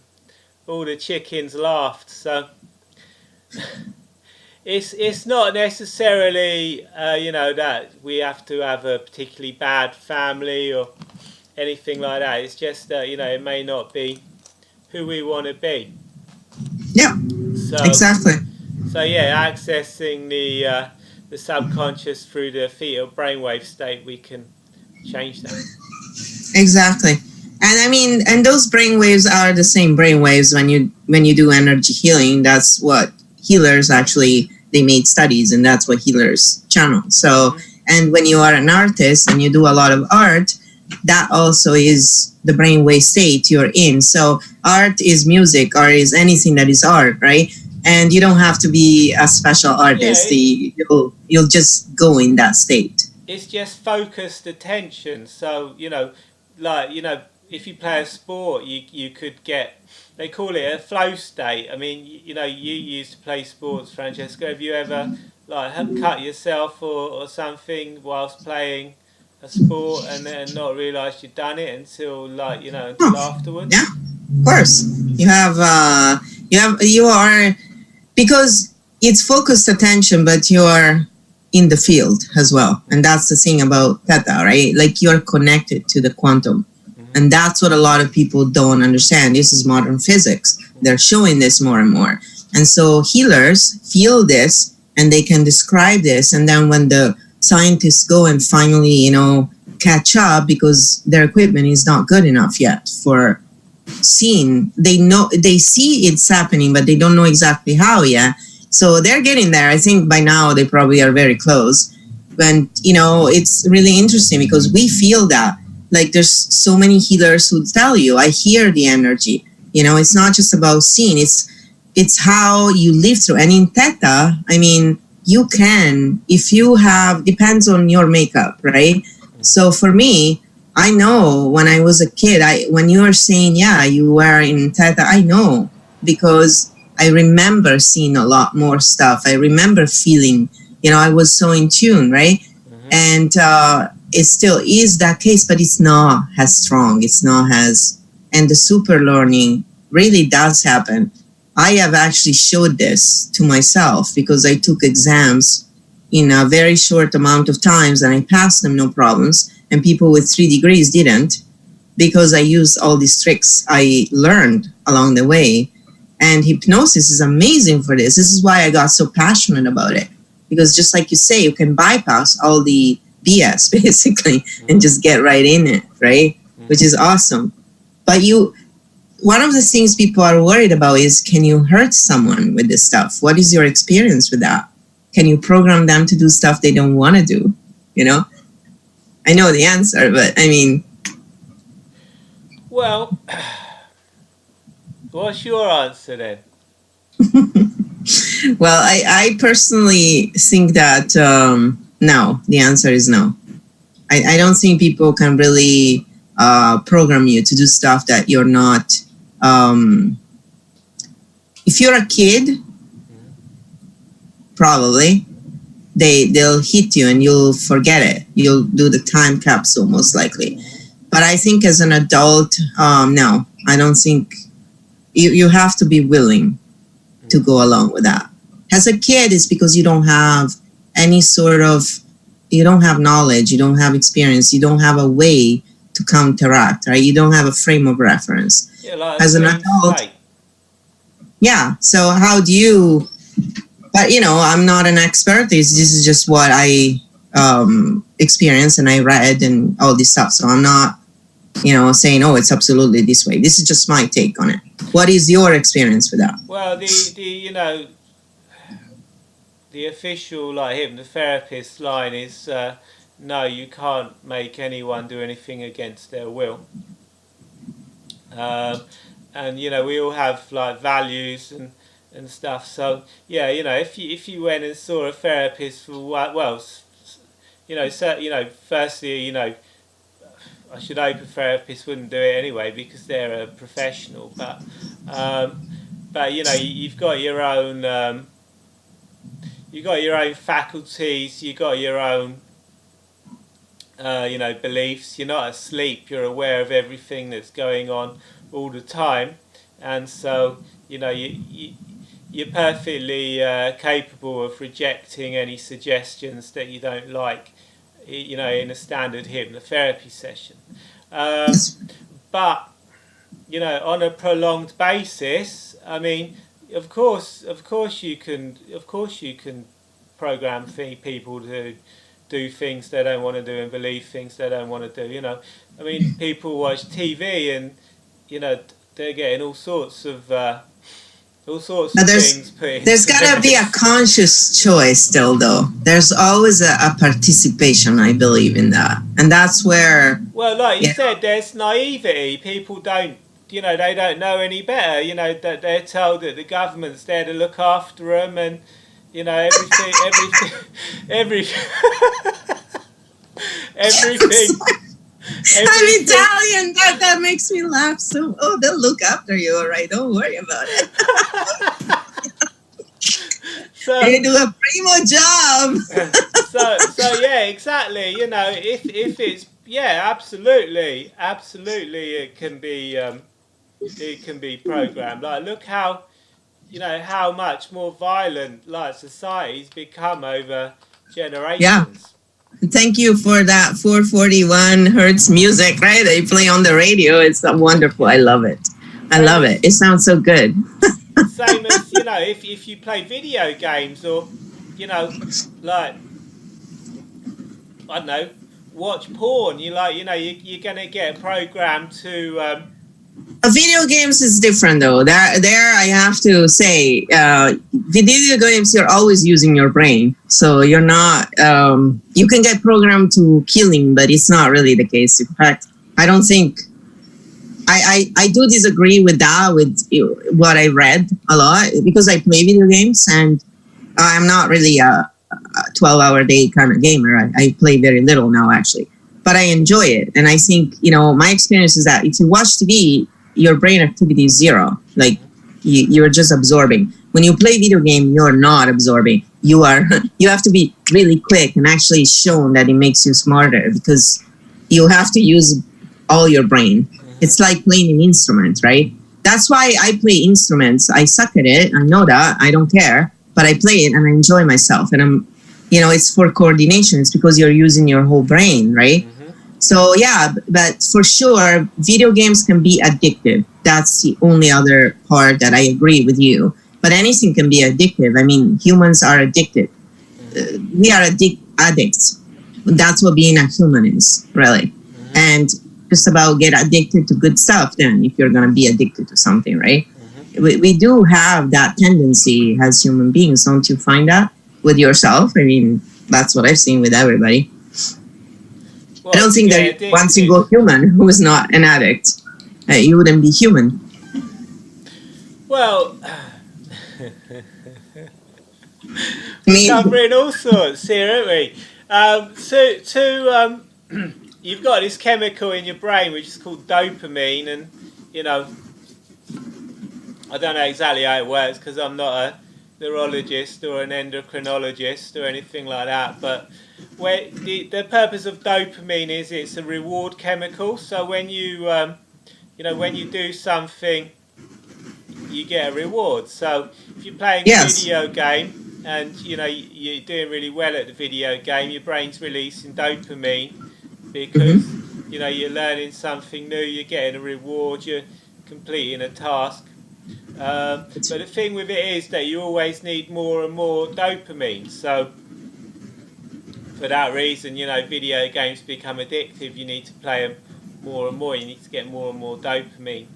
all the chickens laughed. So it's not necessarily that we have to have a particularly bad family or anything like that. It's just that it may not be who we want to be. Yeah, So exactly. so yeah, accessing the subconscious through the theta brainwave state, we can change that. Exactly. And I mean, and those brain waves are the same brain waves when you do energy healing. That's what healers actually they made studies, and that's what healers channel. So, Hmm. and when you are an artist and you do a lot of art, that also is the brainwave state you're in. So, art is music, or is anything that is art, right? And you don't have to be a special Yeah, artist. You'll just go in that state. it's just focused attention. So like if you play a sport, you could get. They call it a flow state. I mean, you used to play sports, Francesca. Have you ever cut yourself or something whilst playing a sport and then not realise you'd done it until until Oh, afterwards? yeah, of course. You are, because it's focused attention, but you are in the field as well. And that's the thing about theta, right? Like you're connected to the quantum. And that's what a lot of people don't understand. This is modern physics. They're showing this more and more. And so healers feel this and they can describe this. And then when the scientists go and finally, catch up because their equipment is not good enough yet for seeing, they see it's happening, but they don't know exactly how yet. So they're getting there. I think by now they probably are very close. And, it's really interesting because we feel that. Like there's so many healers who tell you, I hear the energy. It's not just about seeing, it's how you live through. And in theta, I mean, you can, if you have, depends on your makeup, right? So for me, I know when I was a kid, when you are saying, yeah, you were in theta, I know because I remember seeing a lot more stuff. I remember feeling, I was so in tune, right? And it still is that case, but it's not as strong. It's not as, and the super learning really does happen. I have actually showed this to myself because I took exams in a very short amount of times and I passed them no problems. And people with 3 degrees didn't because I used all these tricks I learned along the way. And hypnosis is amazing for this. This is why I got so passionate about it. Because just like you say, you can bypass all the BS basically and just get right in it, right? Which is awesome. But one of the things people are worried about is, can you hurt someone with this stuff? What is your experience with that? Can you program them to do stuff they don't want to do? I know the answer, but I mean. Well, what's your answer then? Well, I personally think that no, the answer is no. I don't think people can really program you to do stuff that you're not. If you're a kid, probably they'll hit you and you'll forget it. You'll do the time capsule most likely. But I think as an adult, no, I don't think you have to be willing to go along with that. As a kid, it's because you don't have any sort of, you don't have knowledge, you don't have experience, you don't have a way to counteract, right? You don't have a frame of reference. Yeah, like as an adult, yeah. So how do you? But I'm not an expert. This is just what I experienced and I read and all this stuff. So I'm not, saying, oh, it's absolutely this way. This is just my take on it. What is your experience with that? Well, the official hypnotherapist line is no, you can't make anyone do anything against their will. And we all have values and stuff. So yeah, if you went and saw a therapist for firstly, I should hope a therapist wouldn't do it anyway because they're a professional. But you've got your own. You got your own faculties. You got your own. Beliefs. You're not asleep. You're aware of everything that's going on all the time, and so you're perfectly capable of rejecting any suggestions that you don't like. In a standard hypnotherapy session, but on a prolonged basis, I mean, of course you can program people to do things they don't want to do and believe things they don't want to do. I mean, people watch TV and they're getting all sorts of things put into there's got to be a conscious choice still, though. There's always a participation, I believe, in that. And that's where... Well, like you said, there's naivety. People don't, they don't know any better. That they're told that the government's there to look after them and, everything... I'm Italian. That makes me laugh. So, they'll look after you, all right? Don't worry about it. So, they do a primo job. So yeah, exactly. If it's absolutely, it can be programmed. Like, look how how much more violent like society's become over Yeah. generations. Thank you for that 441 hertz music, right? They play on the radio. It's wonderful. I love it. I Same love it. as It sounds so good. same as if you play video games or like I don't know, watch porn. You're gonna get programmed to Video games is different though. There I have to say, video games you're always using your brain, so you're not. You can get programmed to killing, but it's not really the case. In fact, I don't think. I do disagree with that with what I read a lot because I play video games and I'm not really a 12-hour day kind of gamer. I play very little now actually, but I enjoy it. And I think, my experience is that if you watch TV, your brain activity is zero. Like you're just absorbing. When you play video game, you're not absorbing. You are, you have to be really quick and actually shown that it makes you smarter because you have to use all your brain. It's like playing an instrument, right? That's why I play instruments. I suck at it. I know that. I don't care. But I play it and I enjoy myself. And it's for coordination. It's because you're using your whole brain, right? So, yeah, but for sure, video games can be addictive. That's the only other part that I agree with you. But anything can be addictive. I mean, humans are addicted. We are addicts. That's what being a human is, really. And just about get addicted to good stuff then if you're going to be addicted to something, right? We do have that tendency as human beings. Don't you find that with yourself? I mean, that's what I've seen with everybody. well, I don't think there's one single human who is not an addict. You wouldn't be human. Well, I covering all sorts here, aren't we? You've got this chemical in your brain which is called dopamine, and I don't know exactly how it works because I'm not a neurologist or an endocrinologist or anything like that. But where the purpose of dopamine is, it's a reward chemical. So when you when you do something, you get a reward. So if you're playing a video game and you're doing really well at the video game, your brain's releasing dopamine because you're learning something new, you're getting a reward, you're completing a task. But the thing with it is that you always need more and more dopamine. So for that reason, video games become addictive. You need to play them more and more. You need to get more and more dopamine.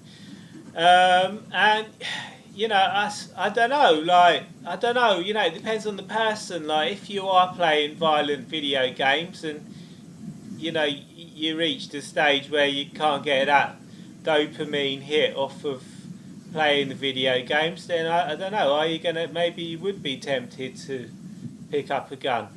And I don't know. It depends on the person. Like if you are playing violent video games and you reach the stage where you can't get that dopamine hit off of playing the video games, then I don't know, are you gonna, maybe you would be tempted to pick up a gun?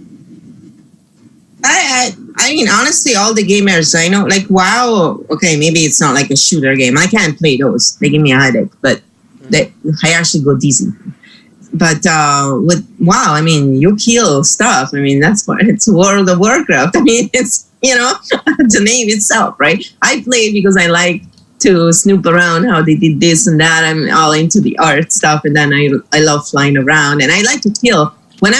I mean, honestly, all the gamers I know, like WoW, okay, maybe it's not like a shooter game. I can't play those. They give me a headache, but I actually go dizzy. But with WoW, I mean, you kill stuff. I mean, that's what it's World of Warcraft. I mean, it's, the name itself, right? I play because I like to snoop around how they did this and that. I'm all into the art stuff, and then I love flying around, and I like to kill. When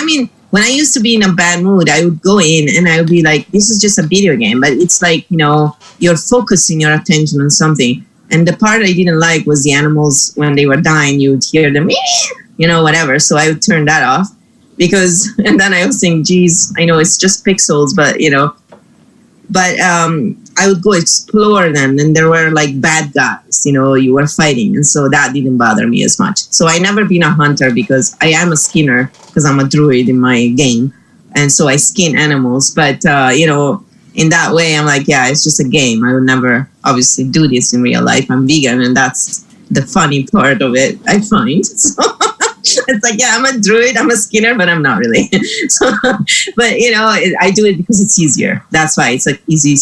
I used to be in a bad mood, I would go in and I would be like, this is just a video game, but it's like, you're focusing your attention on something. And the part I didn't like was the animals, when they were dying, you would hear them, whatever. So I would turn that off and then I was thinking, geez, I know it's just pixels, but, I would go explore them, and there were like bad guys, you were fighting. And so that didn't bother me as much. So I never been a hunter because I am a skinner because I'm a druid in my game. And so I skin animals. But, in that way, I'm like, yeah, it's just a game. I would never obviously do this in real life. I'm vegan, and that's the funny part of it, I find. So it's like, yeah, I'm a druid, I'm a skinner, but I'm not really. So, but, I do it because it's easier. That's why it's like easy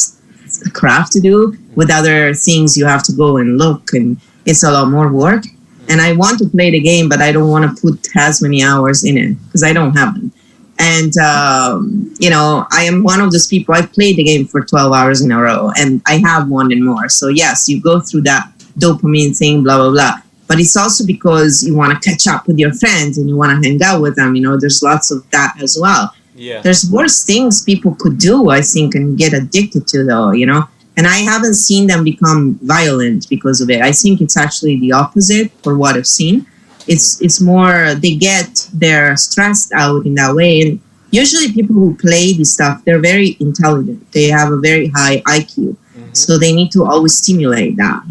craft to do. With other things, you have to go and look, and it's a lot more work. And I want to play the game, but I don't want to put as many hours in it because I don't have them. And, I am one of those people. I've played the game for 12 hours in a row and I have wanted more. So, yes, you go through that dopamine thing, blah, blah, blah. But it's also because you want to catch up with your friends and you want to hang out with them. There's lots of that as well. Yeah. There's worse things people could do, I think, and get addicted to, though, And I haven't seen them become violent because of it. I think it's actually the opposite for what I've seen. It's more they're stressed out in that way. And usually people who play this stuff, they're very intelligent. They have a very high IQ. So they need to always stimulate that,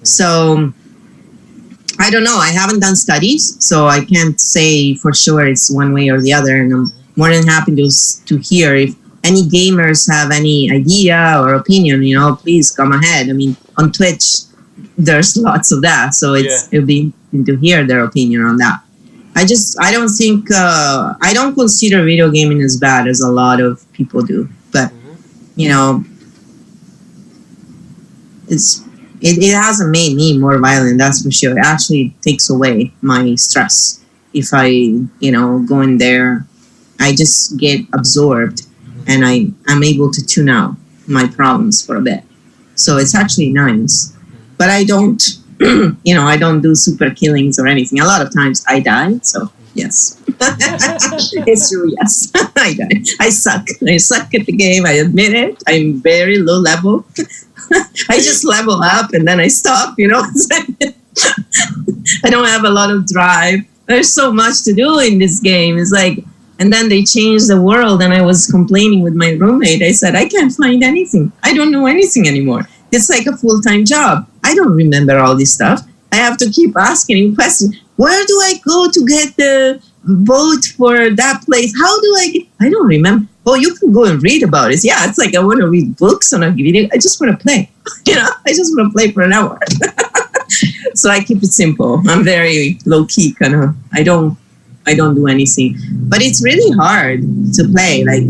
So I don't know. I haven't done studies, so I can't say for sure it's one way or the other. And I'm more than happy to hear if any gamers have any idea or opinion, please come ahead. I mean, on Twitch, there's lots of that. So it'll be interesting to hear their opinion on that. I don't think, I don't consider video gaming as bad as a lot of people do. But, it hasn't made me more violent, that's for sure. It actually takes away my stress. If I, go in there, I just get absorbed and I'm able to tune out my problems for a bit. So it's actually nice. But I don't, I don't do super killings or anything. A lot of times I die, so yes. It's true, yes. I die. I suck at the game, I admit it. I'm very low level. I just level up and then I stop, I don't have a lot of drive. There's so much to do in this game. It's like, and then they changed the world and I was complaining with my roommate. I said, I can't find anything. I don't know anything anymore. It's like a full-time job. I don't remember all this stuff. I have to keep asking him questions. Where do I go to get the boat for that place? How do I don't remember. Oh, you can go and read about it. Yeah, it's like I want to read books on a video. I just want to play. I just want to play for an hour. So I keep it simple. I'm very low-key kind of. I don't do anything. But it's really hard to play. Like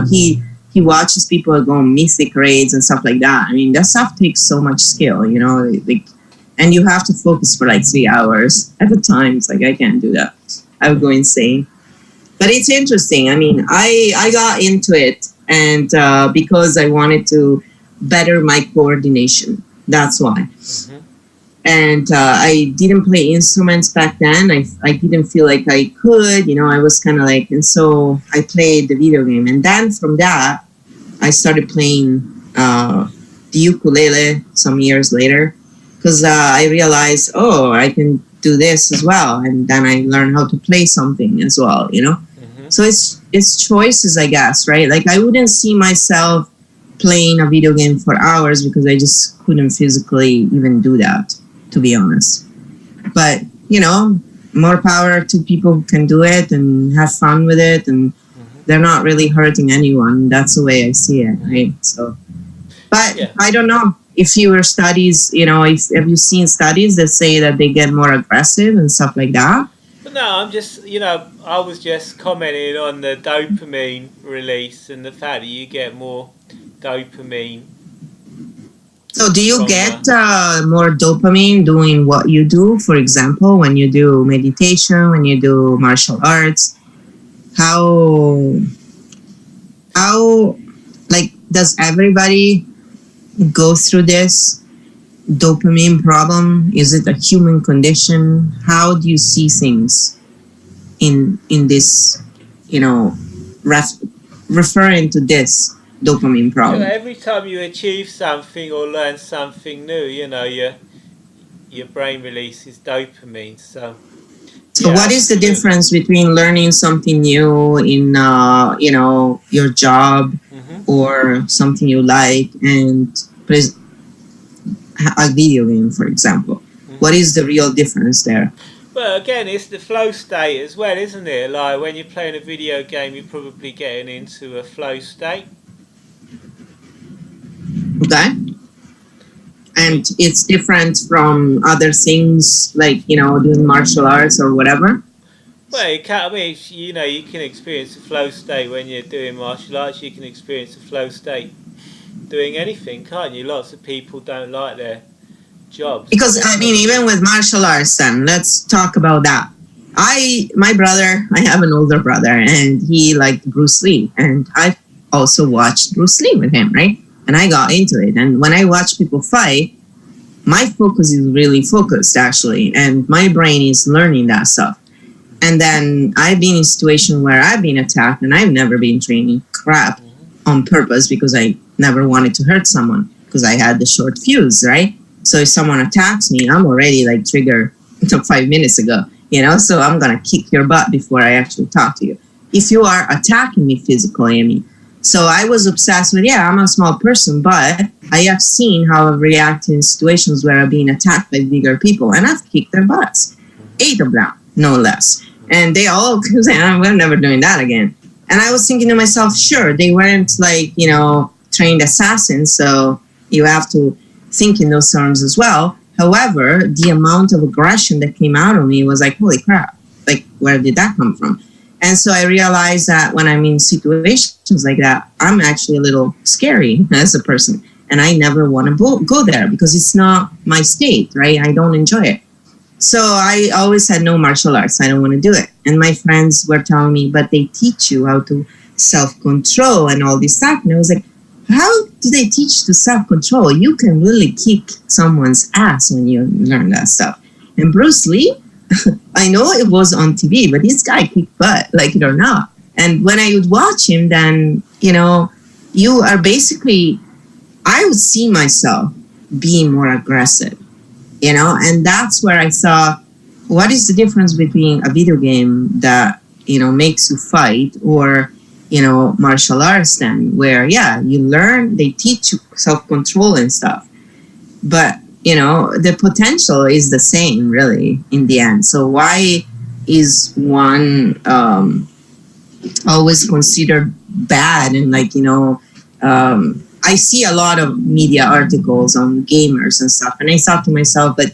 he watches people go on mythic raids and stuff like that. I mean, that stuff takes so much skill, like, and you have to focus for like 3 hours at a time. It's like, I can't do that. I would go insane. But it's interesting. I mean, I got into it and because I wanted to better my coordination. That's why. And I didn't play instruments back then. I didn't feel like I could, I was kind of like, and so I played the video game. And then from that, I started playing the ukulele some years later because I realized, I can do this as well. And then I learned how to play something as well, So it's choices, I guess, right? Like I wouldn't see myself playing a video game for hours because I just couldn't physically even do that, to be honest. But, more power to people who can do it and have fun with it, and they're not really hurting anyone. That's the way I see it, right? So, but I don't know if your studies, have you seen studies that say that they get more aggressive and stuff like that? But no, I'm just, I was just commenting on the dopamine release and the fact that you get more dopamine. So do you get more dopamine doing what you do? For example, when you do meditation, when you do martial arts, how like, does everybody go through this dopamine problem? Is it a human condition? How do you see things in this, referring to this dopamine problem? Every time you achieve something or learn something new, your brain releases dopamine. So what is the difference between learning something new in your job or something you like and a video game, for example? What is the real difference there? Well, again, it's the flow state as well, isn't it? Like when you're playing a video game, you're probably getting into a flow state. Okay. And it's different from other things like, doing martial arts or whatever? Well, you can experience a flow state when you're doing martial arts. You can experience a flow state doing anything, can't you? Lots of people don't like their jobs. Because, even with martial arts then, let's talk about that. I have an older brother, and he liked Bruce Lee, and I also watched Bruce Lee with him, right? And I got into it. And when I watch people fight, my focus is really focused actually, and my brain is learning that stuff. And then I've been in a situation where I've been attacked, and I've never been training crap on purpose because I never wanted to hurt someone because I had the short fuse, right? So if someone attacks me, I'm already like triggered 5 minutes ago, so I'm going to kick your butt before I actually talk to you. If you are attacking me physically, I mean. So I was obsessed with, I'm a small person, but I have seen how I react in situations where I'm being attacked by bigger people, and I've kicked their butts. 8 of them, no less. And they all say, we're never doing that again. And I was thinking to myself, sure, they weren't like, trained assassins, so you have to think in those terms as well. However, the amount of aggression that came out of me was like, holy crap, like, where did that come from? And so I realized that when I'm in situations like that, I'm actually a little scary as a person. And I never want to go there because it's not my state, right? I don't enjoy it. So I always said, no martial arts. I don't want to do it. And my friends were telling me, but they teach you how to self-control and all this stuff. And I was like, how do they teach to self-control? You can really kick someone's ass when you learn that stuff. And Bruce Lee, I know it was on TV, but this guy kicked butt, like it or not. And when I would watch him, then, you are basically, I would see myself being more aggressive, and that's where I saw what is the difference between a video game that, makes you fight or, martial arts then, where, you learn, they teach you self-control and stuff. But the potential is the same, really, in the end. So why is one always considered bad? And I see a lot of media articles on gamers and stuff, and I thought to myself, but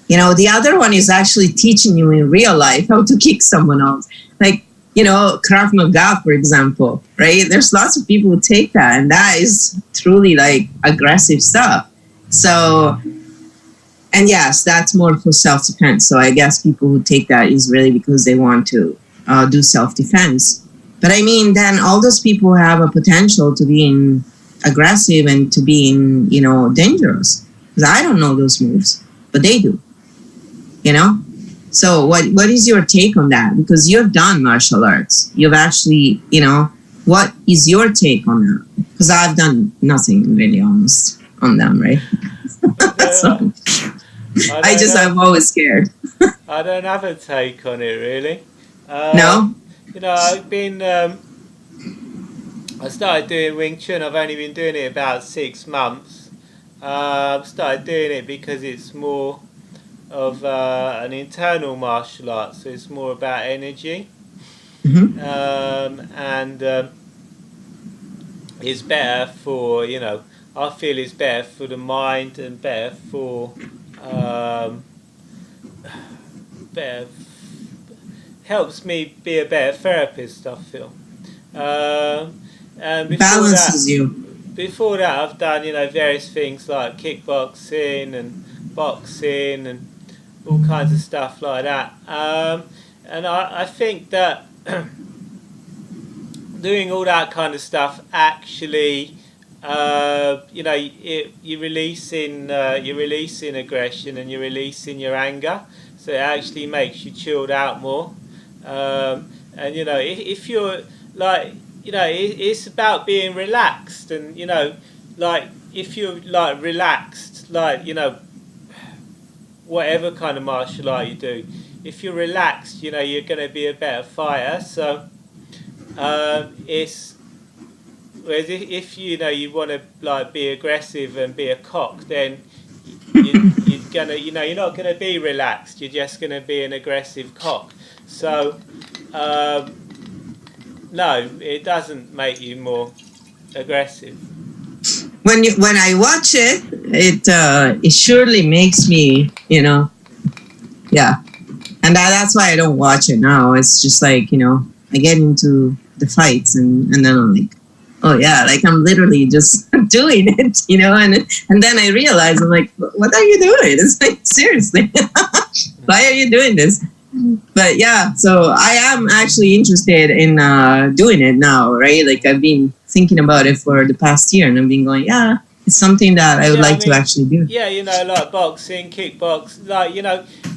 the other one is actually teaching you in real life how to kick someone else, like Krav Maga, for example, right? There's lots of people who take that, and that is truly like aggressive stuff. So. And yes, that's more for self-defense. So I guess people who take that is really because they want to do self-defense. But I mean, then all those people have a potential to being aggressive and to being, dangerous. Because I don't know those moves, but they do. So what is your take on that? Because you've done martial arts. You've actually, what is your take on that? Because I've done nothing really almost on them, right? So, I'm always scared. I don't have a take on it really. No? I've been, I started doing Wing Chun. I've only been doing it about 6 months. I've started doing it because it's more of an internal martial art, so it's more about energy. Mm-hmm. And it's better for, I feel it's better for the mind and better for helps me be a better therapist, I feel. And balances you. Before that, I've done various things like kickboxing and boxing and all kinds of stuff like that. And I think that doing all that kind of stuff actually. You're releasing aggression and you're releasing your anger, so it actually makes you chilled out more. And if you're like, it's about being relaxed, and if you're like relaxed, whatever kind of martial art you do, if you're relaxed, you're going to be a better fighter. So it's. Whereas if you want to be aggressive and be a cock, then you're not gonna be relaxed. You're just gonna be an aggressive cock. So no, it doesn't make you more aggressive. When I watch it, it surely makes me and that's why I don't watch it now. It's just like I get into the fights and then I'm like, oh yeah, like I'm literally just doing it, and then I realize I'm like, what are you doing? It's like, seriously, why are you doing this? But yeah, so I am actually interested in doing it now, right? Like I've been thinking about it for the past year, and I've been going, yeah, it's something that I would Yeah, I like to mean, actually do. yeah, like boxing, kickbox, like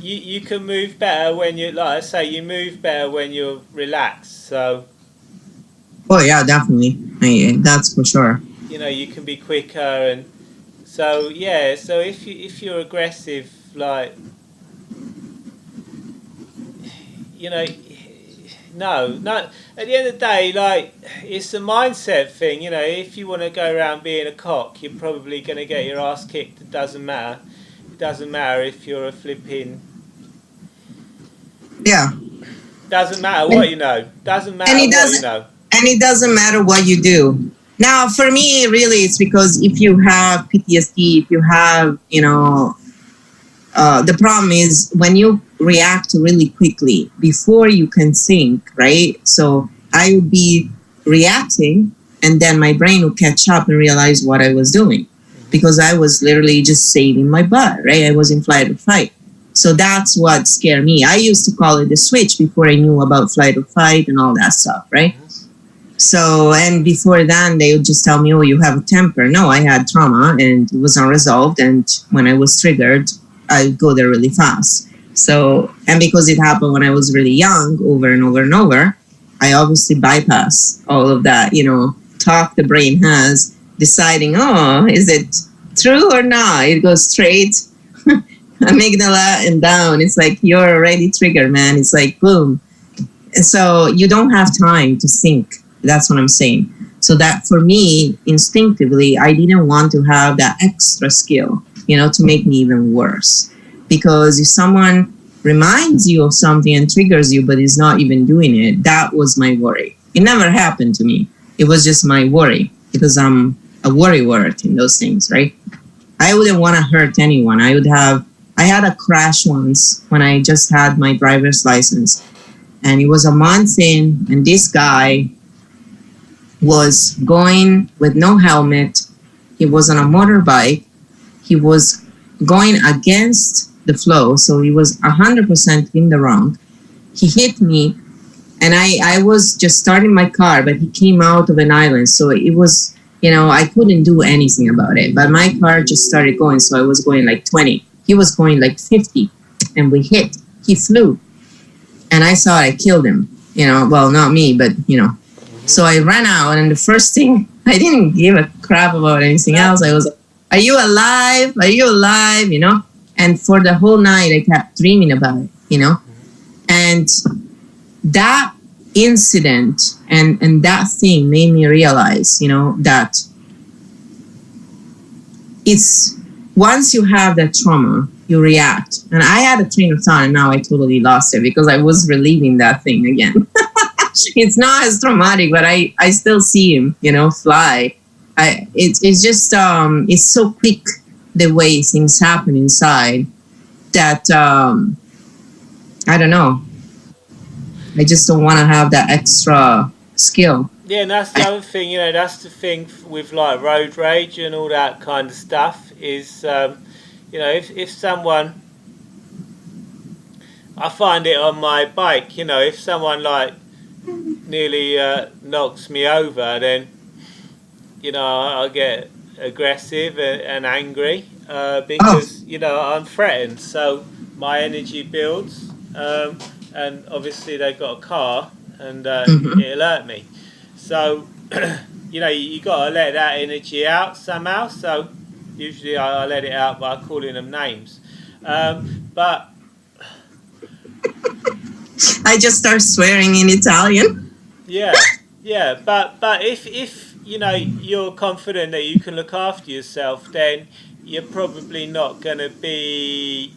you can move better when you, like I say, you move better when you're relaxed. So Oh yeah, definitely. That's for sure. you can be quicker, and so yeah. So if you're aggressive, like you know, no. At the end of the day, like it's a mindset thing. If you want to go around being a cock, you're probably going to get your ass kicked. It doesn't matter. It doesn't matter if you're a flipping. Yeah, Doesn't matter what and, you know. Doesn't and matter it what you doesn't know. and it doesn't matter what you do. Now, for me, really, it's because if you have PTSD, if you have, the problem is when you react really quickly before you can think, right? So I would be reacting, and then my brain would catch up and realize what I was doing because I was literally just saving my butt, right? I was in flight or fight. So that's what scared me. I used to call it the switch before I knew about flight or fight and all that stuff, right? So, and before then, they would just tell me, oh, you have a temper. No, I had trauma and it was unresolved. And when I was triggered, I would go there really fast. So, and because it happened when I was really young, over and over and over, I obviously bypass all of that, talk the brain has, deciding, oh, is it true or not? It goes straight, amygdala and down. It's like you're already triggered, man. It's like, boom. And so you don't have time to think. That's what I'm saying. So that for me, instinctively, I didn't want to have that extra skill, to make me even worse. Because if someone reminds you of something and triggers you, but is not even doing it, that was my worry. It never happened to me. It was just my worry because I'm a worrywart in those things, right? I wouldn't want to hurt anyone. I had a crash once when I just had my driver's license. And it was a month in, and this guy was going with no helmet. He was on a motorbike. He was going against the flow, so he was 100% in the wrong. He hit me, and I was just starting my car, but he came out of an island, so it was, I couldn't do anything about it. But my car just started going, so I was going like 20. He was going like 50, and we hit. He flew. And I thought I killed him, well, not me, but, So I ran out, and the first thing, I didn't give a crap about anything else. I was like, are you alive? Are you alive? And for the whole night, I kept dreaming about it, And that incident and that thing made me realize, that it's once you have that trauma, you react. And I had a train of thought, and now I totally lost it because I was reliving that thing again. It's not as traumatic, but I still see him, fly. It's just it's so quick the way things happen inside that I don't know. I just don't want to have that extra skill. Yeah, and that's the other thing. That's the thing with like road rage and all that kind of stuff. Is if someone, I find it on my bike. If someone like nearly knocks me over, then I get aggressive and angry because I'm threatened. So my energy builds, and obviously they've got a car, and it'll hurt me. So you got to let that energy out somehow. So usually I let it out by calling them names, but I just start swearing in Italian. yeah. But if you're confident that you can look after yourself, then you're probably not going to be.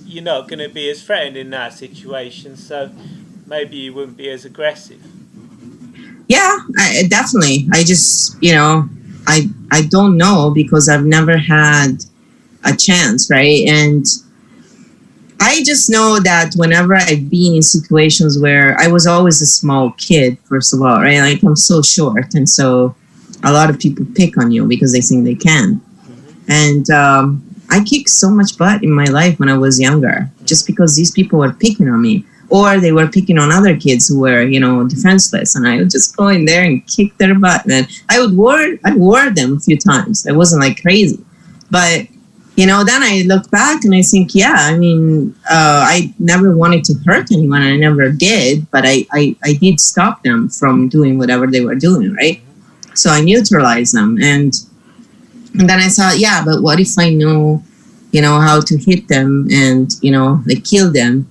You're not going to be as threatened in that situation. So maybe you wouldn't be as aggressive. Yeah, definitely. I just, I don't know because I've never had a chance, right? And I just know that whenever I've been in situations where I was always a small kid, first of all, right? Like I'm so short, and so a lot of people pick on you because they think they can. And I kicked so much butt in my life when I was younger, just because these people were picking on me, or they were picking on other kids who were, defenseless, and I would just go in there and kick their butt. And I wore them a few times. I wasn't like crazy, but then I look back and I think, yeah, I mean, I never wanted to hurt anyone. I never did, but I did stop them from doing whatever they were doing, right? So I neutralized them. And then I thought, yeah, but what if I know, how to hit them and, like kill them?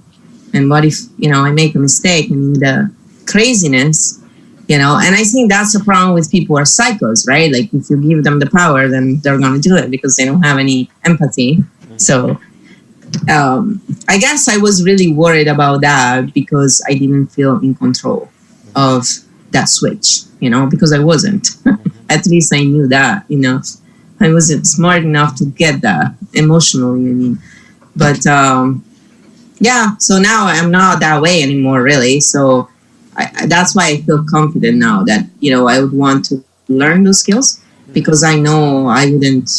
And what if, I make a mistake and in the craziness, and I think that's the problem with people who are psychos, right? Like if you give them the power, then they're going to do it because they don't have any empathy. So I guess I was really worried about that because I didn't feel in control of that switch, because I wasn't. At least I knew that enough. I wasn't smart enough to get that emotionally, I mean. But yeah, so now I'm not that way anymore, really. So that's why I feel confident now that, I would want to learn those skills because I know I wouldn't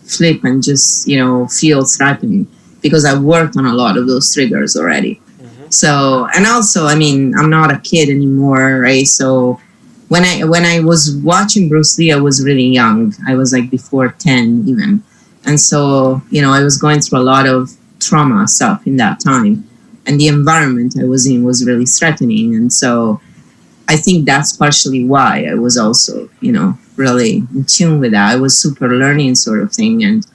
flip and just, feel threatened because I worked on a lot of those triggers already. So, and also, I mean, I'm not a kid anymore, right? So when I was watching Bruce Lee, I was really young. I was like before 10 even. And so, I was going through a lot of trauma stuff in that time. And the environment I was in was really threatening. And so I think that's partially why I was also, really in tune with that. I was super learning sort of thing. And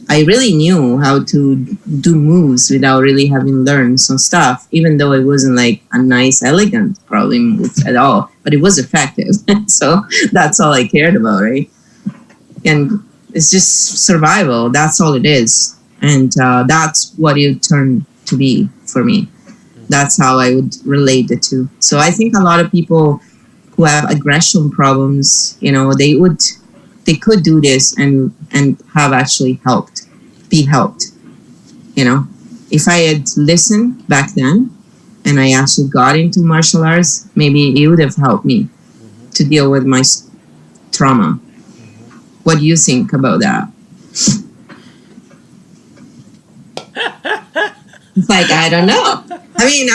I really knew how to do moves without really having learned some stuff, even though it wasn't like a nice, elegant probably move at all, but it was effective. So that's all I cared about, right? And it's just survival. That's all it is. And that's what it turned to be for me. That's how I would relate the two. So I think a lot of people who have aggression problems, they could do this and have actually be helped. If I had listened back then and I actually got into martial arts, maybe it would have helped me to deal with my trauma. What do you think about that? It's like, I don't know. I mean,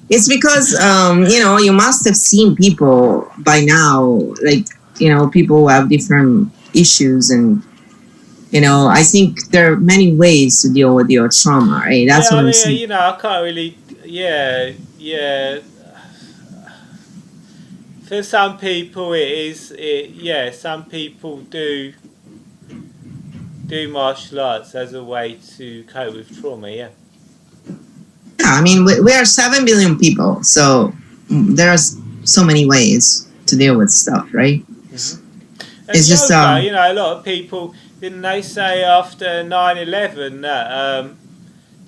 it's because, you must have seen people by now, like, people who have different issues. And, I think there are many ways to deal with your trauma, right? That's what I'm saying. I can't really, yeah. For some people some people do martial arts as a way to cope with trauma, yeah. Yeah, I mean, we are 7 billion people, so there's so many ways to deal with stuff, right? And it's just, a lot of people, didn't they say after 9/11 that,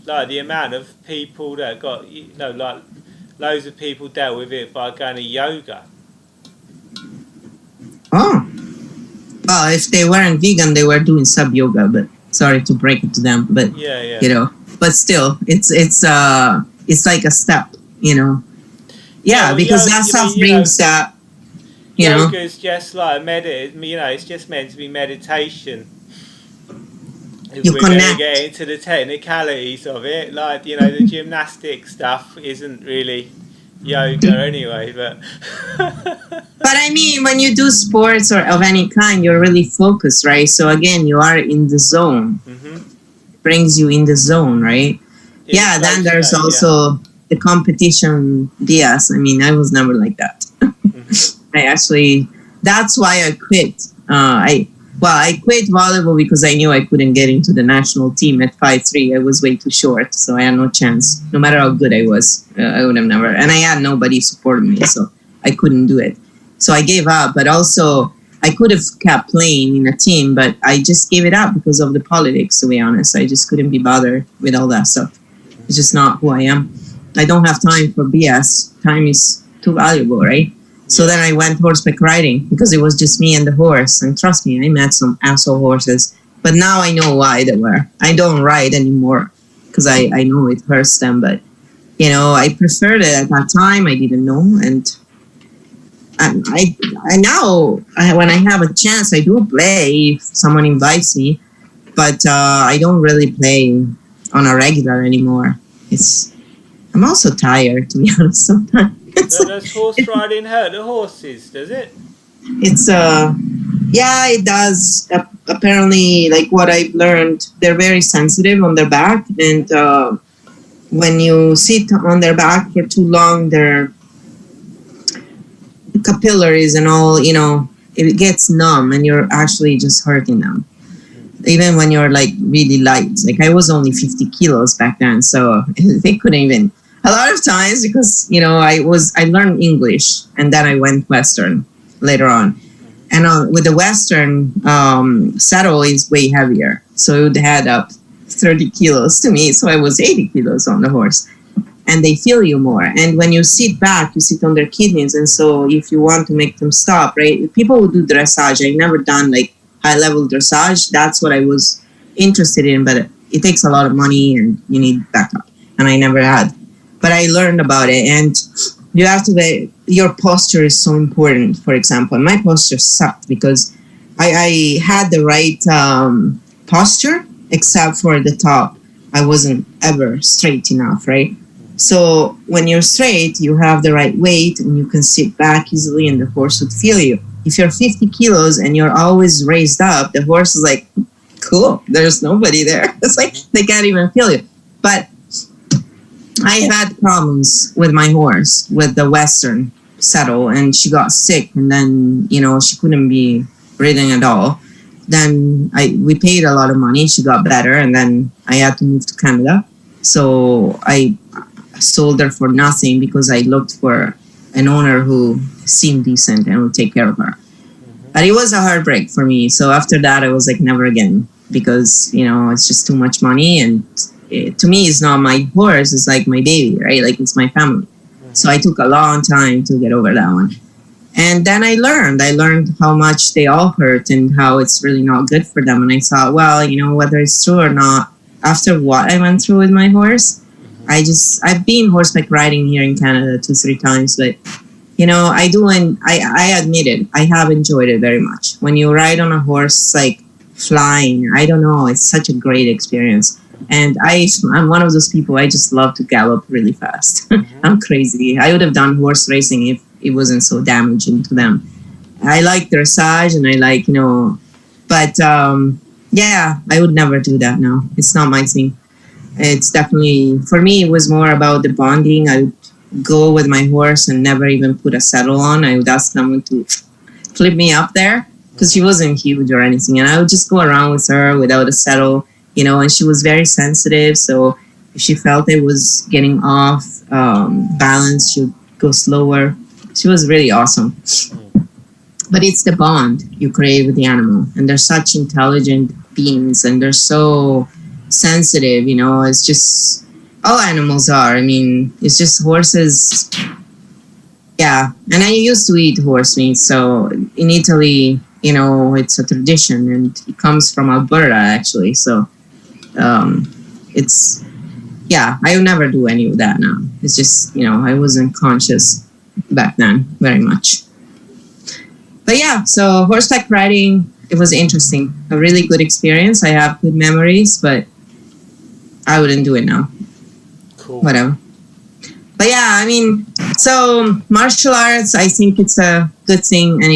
like the amount of people that got, like loads of people dealt with it by going to yoga. Oh. Well, if they weren't vegan, they were doing sub yoga, but sorry to break it to them, but but still, it's like a step, Yeah, because that stuff brings that, Yoga's just like it's just meant to be meditation. If we're going to get into the technicalities of it, like, the gymnastic stuff isn't really yoga anyway, but but I mean, when you do sports or of any kind, you're really focused, right? So again, you are in the zone. It brings you in the zone, right? Then there's also the competition BS. I mean, I was never like that. I actually, that's why I quit. I quit volleyball because I knew I couldn't get into the national team at 5'3". I was way too short, so I had no chance. No matter how good I was, I would have never. And I had nobody supporting me, so I couldn't do it. So I gave up. But also, I could have kept playing in a team, but I just gave it up because of the politics, to be honest. I just couldn't be bothered with all that stuff. It's just not who I am. I don't have time for BS. Time is too valuable, right? So then I went horseback riding because it was just me and the horse. And trust me, I met some asshole horses. But now I know why they were. I don't ride anymore because I know it hurts them. But, I preferred it at that time. I didn't know. And I now, when I have a chance, I do play if someone invites me. but I don't really play on a regular anymore. It's I'm also tired, to be honest. Sometimes So does horse riding hurt the horses? Does it? it's yeah, it does. Apparently, like what I've learned, they're very sensitive on their back, and when you sit on their back for too long, their capillaries and all, it gets numb, and you're actually just hurting them. Even when you're like really light, like I was only 50 kilos back then, so they couldn't even. A lot of times, because I learned English, and then I went Western later on. And with the Western, saddle is way heavier, so it would add up 30 kilos to me. So I was 80 kilos on the horse, and they feel you more. And when you sit back, you sit on their kidneys, and so if you want to make them stop, right? People would do dressage. I never done like high level dressage. That's what I was interested in, but it takes a lot of money and you need backup, and I never had. But I learned about it, and you have to your posture is so important. For example, my posture sucked because I had the right posture, except for the top. I wasn't ever straight enough, right? So when you're straight, you have the right weight and you can sit back easily, and the horse would feel you. If you're 50 kilos and you're always raised up, the horse is like, cool, there's nobody there. It's like they can't even feel you. But I had problems with my horse with the Western saddle, and she got sick, and then she couldn't be breathing at all. Then we paid a lot of money. She got better, and then I had to move to Canada. So I sold her for nothing because I looked for an owner who seemed decent and would take care of her. But it was a heartbreak for me. So after that, I was like, never again, because it's just too much money, and to me, it's not my horse. It's like my baby, right? Like it's my family. So I took a long time to get over that one. And then I learned how much they all hurt and how it's really not good for them. And I thought, well, whether it's true or not, after what I went through with my horse, I've been horseback riding here in Canada 2-3 times, but I do, and I admit it, I have enjoyed it very much. When you ride on a horse, like flying, I don't know, it's such a great experience. And I'm one of those people, I just love to gallop really fast. I'm crazy. I would have done horse racing if it wasn't so damaging to them. I like dressage, and I like, but yeah, I would never do that now. It's not my thing. It's definitely, for me, it was more about the bonding. I would go with my horse and never even put a saddle on. I would ask someone to flip me up there because she wasn't huge or anything. And I would just go around with her without a saddle, and she was very sensitive. So if she felt it was getting off balance, she would go slower. She was really awesome. But it's the bond you create with the animal. And they're such intelligent beings, and they're so sensitive, it's just, all animals are. I mean, it's just horses. Yeah. And I used to eat horse meat. So in Italy, it's a tradition, and it comes from Alberta, actually. So it's, yeah, I would never do any of that now. It's just, I wasn't conscious back then very much. But yeah, so horseback riding, it was interesting. A really good experience. I have good memories, but I wouldn't do it now. Cool. Whatever. But yeah, I mean, so martial arts, I think it's a good thing, and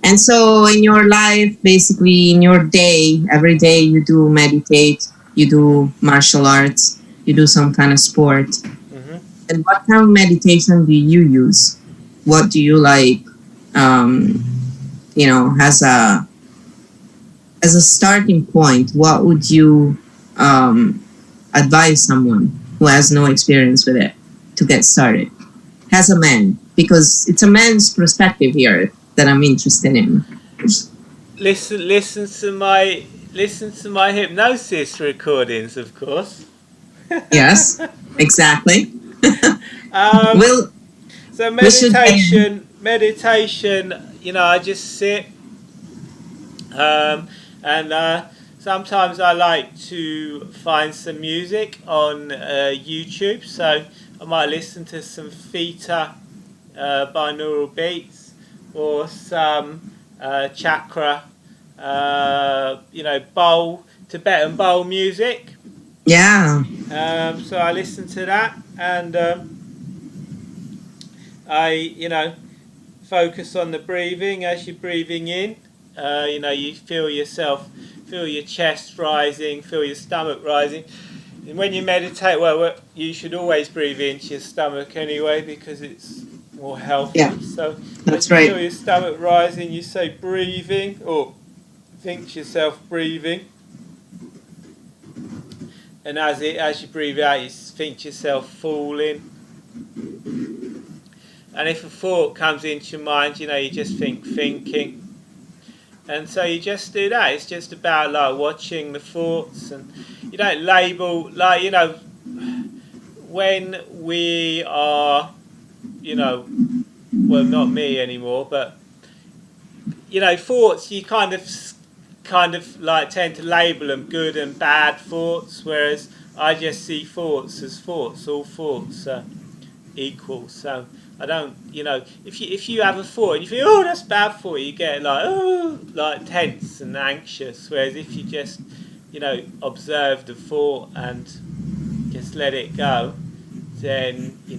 and so in your life, basically in your day, every day you do meditate, you do martial arts, you do some kind of sport. And what kind of meditation do you use? What do you like? As a starting point, what would you advise someone who has no experience with it to get started as a man? Because it's a man's perspective here that I'm interested in. Listen to my hypnosis recordings, of course. Yes, exactly. Um, so We should. meditation. I just sit, and sometimes I like to find some music on YouTube. So I might listen to some theta binaural beats, or some chakra Tibetan bowl music. Yeah. So I listen to that, and I focus on the breathing as you're breathing in. You feel your chest rising, feel your stomach rising. And when you meditate, well, you should always breathe into your stomach anyway because it's more Yeah. healthy. So as That's you right. feel your stomach rising, you say breathing, or think to yourself breathing. And as you breathe out, you think to yourself falling. And if a thought comes into your mind, you just think thinking. And so you just do that. It's just about like watching the thoughts, and you don't label when we are, well, not me anymore, but thoughts, you kind of like tend to label them good and bad thoughts, whereas I just see thoughts as thoughts. All thoughts are equal. So I don't, if you have a thought and you think, oh, that's a bad thought, you get like tense and anxious. Whereas if you just, observe the thought and just let it go, then you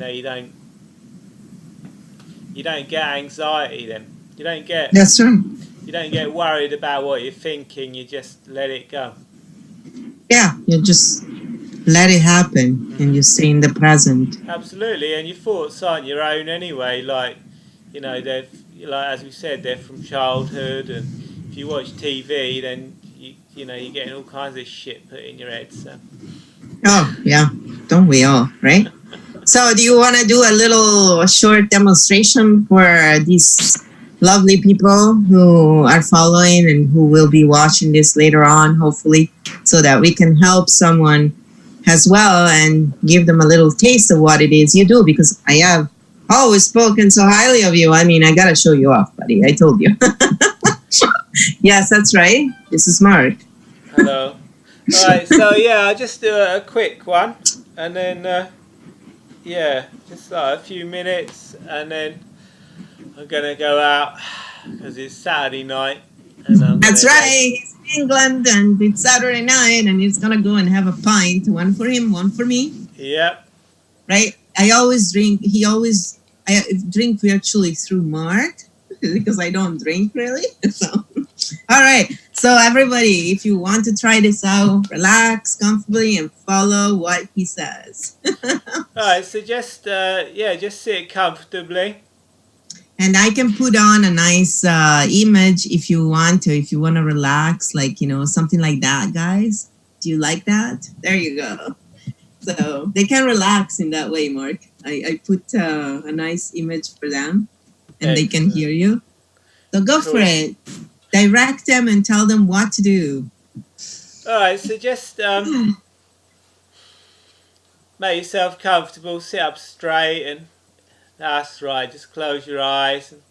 don't get anxiety. Then you don't get That's right. you don't get worried about what you're thinking. You just let it go. Yeah. You just let it happen and you stay in the present. Absolutely, and your thoughts aren't your own anyway. They're like as we said, they're from childhood, and if you watch TV, then you're getting all kinds of shit put in your head. So Oh, yeah. Don't we all, right? So, do you want to do a short demonstration for these lovely people who are following and who will be watching this later on, hopefully, so that we can help someone as well and give them a little taste of what it is you do? Because I have always spoken so highly of you. I mean, I got to show you off, buddy. I told you. Yes, that's right. This is Mark. hello. All right, so yeah, I'll just do a quick one, and then just like a few minutes, and then I'm gonna go out because it's Saturday night, and I'm That's gonna go. right. He's in England and it's Saturday night and he's gonna go and have a pint. One for him, one for me. Yep. Right? I always drink. I drink virtually through Mark because I don't drink really. So, all right. So everybody, if you want to try this out, relax comfortably and follow what he says. All right, so just sit comfortably. And I can put on a nice image if you want to. If you want to relax, like something like that, guys. Do you like that? There you go. So they can relax in that way, Mark. I put a nice image for them and they can hear you. So go for it. Direct them and tell them what to do. All right, so just make yourself comfortable, sit up straight, and that's right. Just close your eyes. And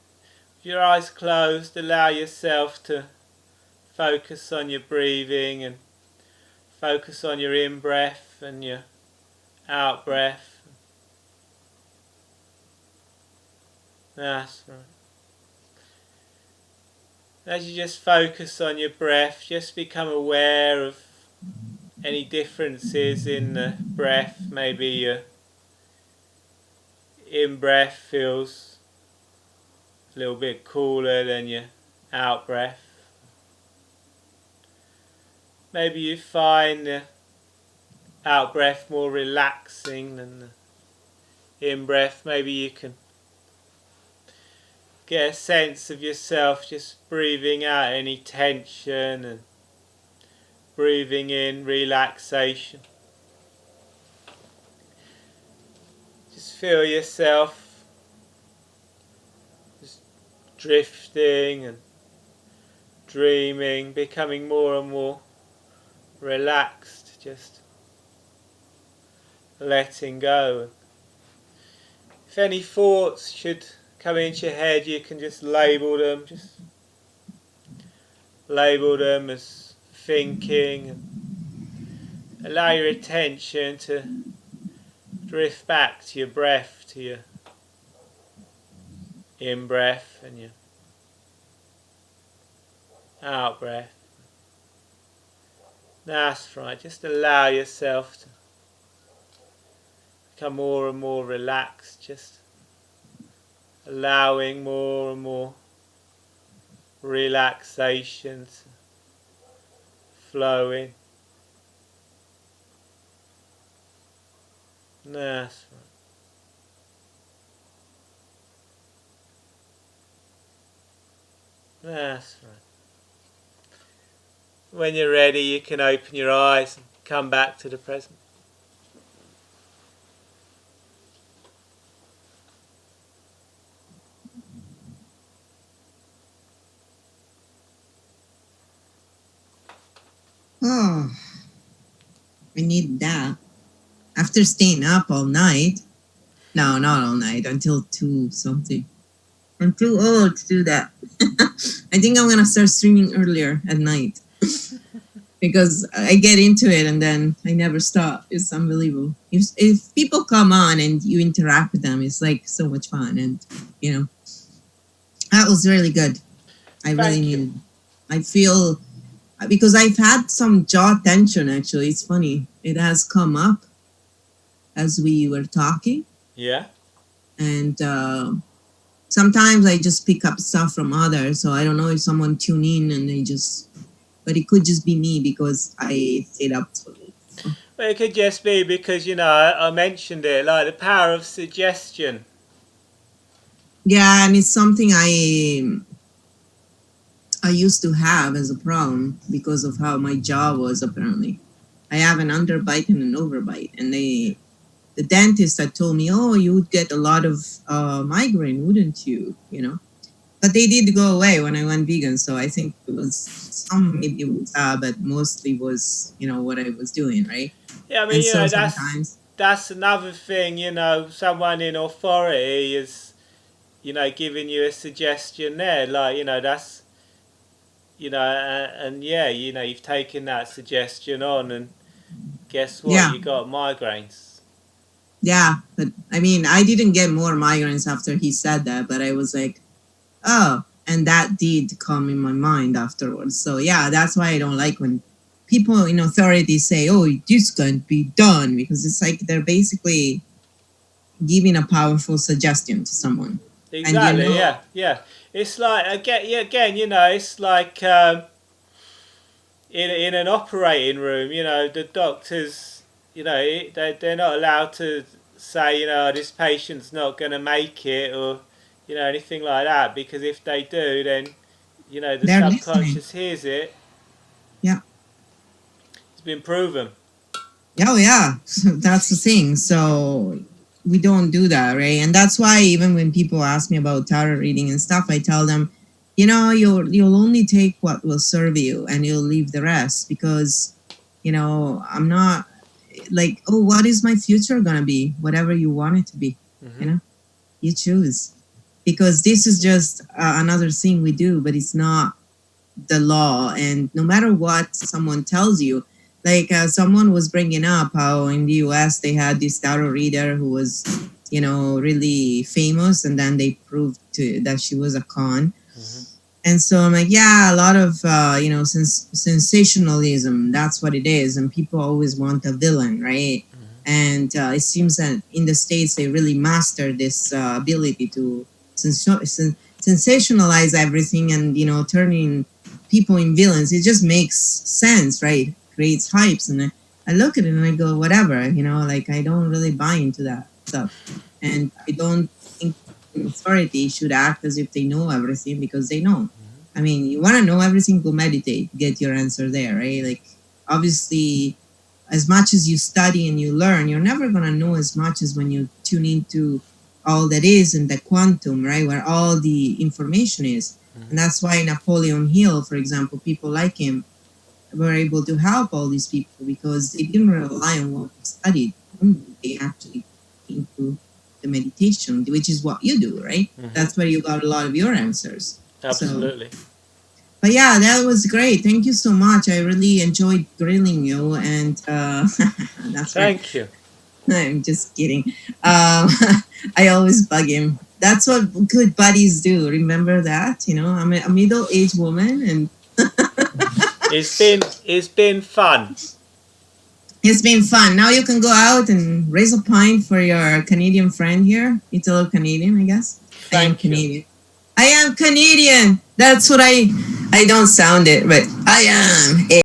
with your eyes closed, allow yourself to focus on your breathing and focus on your in breath and your out breath. That's right. As you just focus on your breath, just become aware of any differences in the breath. Maybe your in breath feels a little bit cooler than your out breath. Maybe you find the out breath more relaxing than the in breath. Maybe you can get a sense of yourself just breathing out any tension and breathing in relaxation. Just feel yourself just drifting and dreaming, becoming more and more relaxed, just letting go. If any thoughts should come into your head, you can just label them as thinking, and allow your attention to drift back to your breath, to your in breath and your out breath. That's right. Just allow yourself to become more and more relaxed. Just allowing more and more relaxations flowing. That's right. That's right. When you're ready, you can open your eyes and come back to the present. Oh, I need that. After staying up all night. No, not all night, until 2 something. I'm too old to do that. I think I'm going to start streaming earlier at night because I get into it and then I never stop. It's unbelievable. If people come on and you interact with them, it's like so much fun. And, you know, that was really good. I really Thank you. needed. I feel because I've had some jaw tension actually. It's funny. It has come up as we were talking. Yeah. And sometimes I just pick up stuff from others. So I don't know if someone tune in and they just, but it could just be me because I stayed up so late. Well, it could just be because, you know, I mentioned it, like the power of suggestion. Yeah, and it's something I used to have as a problem because of how my jaw was apparently. I have an underbite and an overbite, and the dentist had told me, "Oh, you would get a lot of migraine, wouldn't you?" You know, but they did go away when I went vegan. So I think it was some maybe it was, but mostly was what I was doing, right? Yeah, I mean, And you so know, sometimes, that's another thing, you know, someone in authority is, you know, giving you a suggestion there. Like, you know, that's, you know, and yeah, you know, you've taken that suggestion on, and guess what? yeah, You got migraines. yeah. But I mean, I didn't get more migraines after he said that, but I was like, oh, and that did come in my mind afterwards. So yeah, that's why I don't like when people in authority say, "Oh, this can't be done," because it's like they're basically giving a powerful suggestion to someone, and Exactly. Yeah. Yeah. It's like again, you know, it's like in an operating room. You know, the doctors, you know, they're not allowed to say, you know, this patient's not going to make it, or you know, anything like that, because if they do, then you know, the they're listening. subconscious hears it. Yeah. It's been proven. Oh yeah, so that's the thing. So we don't do that, right? And that's why even when people ask me about tarot reading and stuff, I tell them, you'll only take what will serve you, and you'll leave the rest because, I'm not like, oh, what is my future gonna be? Whatever you want it to be, Mm-hmm. you choose, because this is just another thing we do, but it's not the law. And no matter what someone tells you, like someone was bringing up how in the US they had this tarot reader who was really famous, and then they proved that she was a con. Mm-hmm. And so I'm like, yeah, a lot of sensationalism, that's what it is, and people always want a villain, right? And it seems that in the States they really mastered this ability to sensationalize everything, and turning people in villains. It just makes sense, right? Creates hypes, and I look at it and I go, whatever, like I don't really buy into that stuff, and I don't think authority should act as if they know everything because they know. I mean, you want to know everything, go meditate, get your answer there, right? Like, obviously, as much as you study and you learn, you're never going to know as much as when you tune into all that is in the quantum, right? Where all the information is. And that's why Napoleon Hill, for example, people like him were able to help all these people because they didn't rely on what they studied. They actually into the meditation, which is what you do, right? Mm-hmm. That's where you got a lot of your answers. Absolutely. So, but yeah, that was great. Thank you so much. I really enjoyed grilling you, and that's right. Thank you. I'm just kidding. I always bug him. That's what good buddies do. Remember that? I'm a middle-aged woman, and It's been fun. It's been fun. Now you can go out and raise a pint for your Canadian friend here. Italo-Canadian, I guess. I am Thank you. Canadian. I am Canadian. That's what I don't sound it, but I am.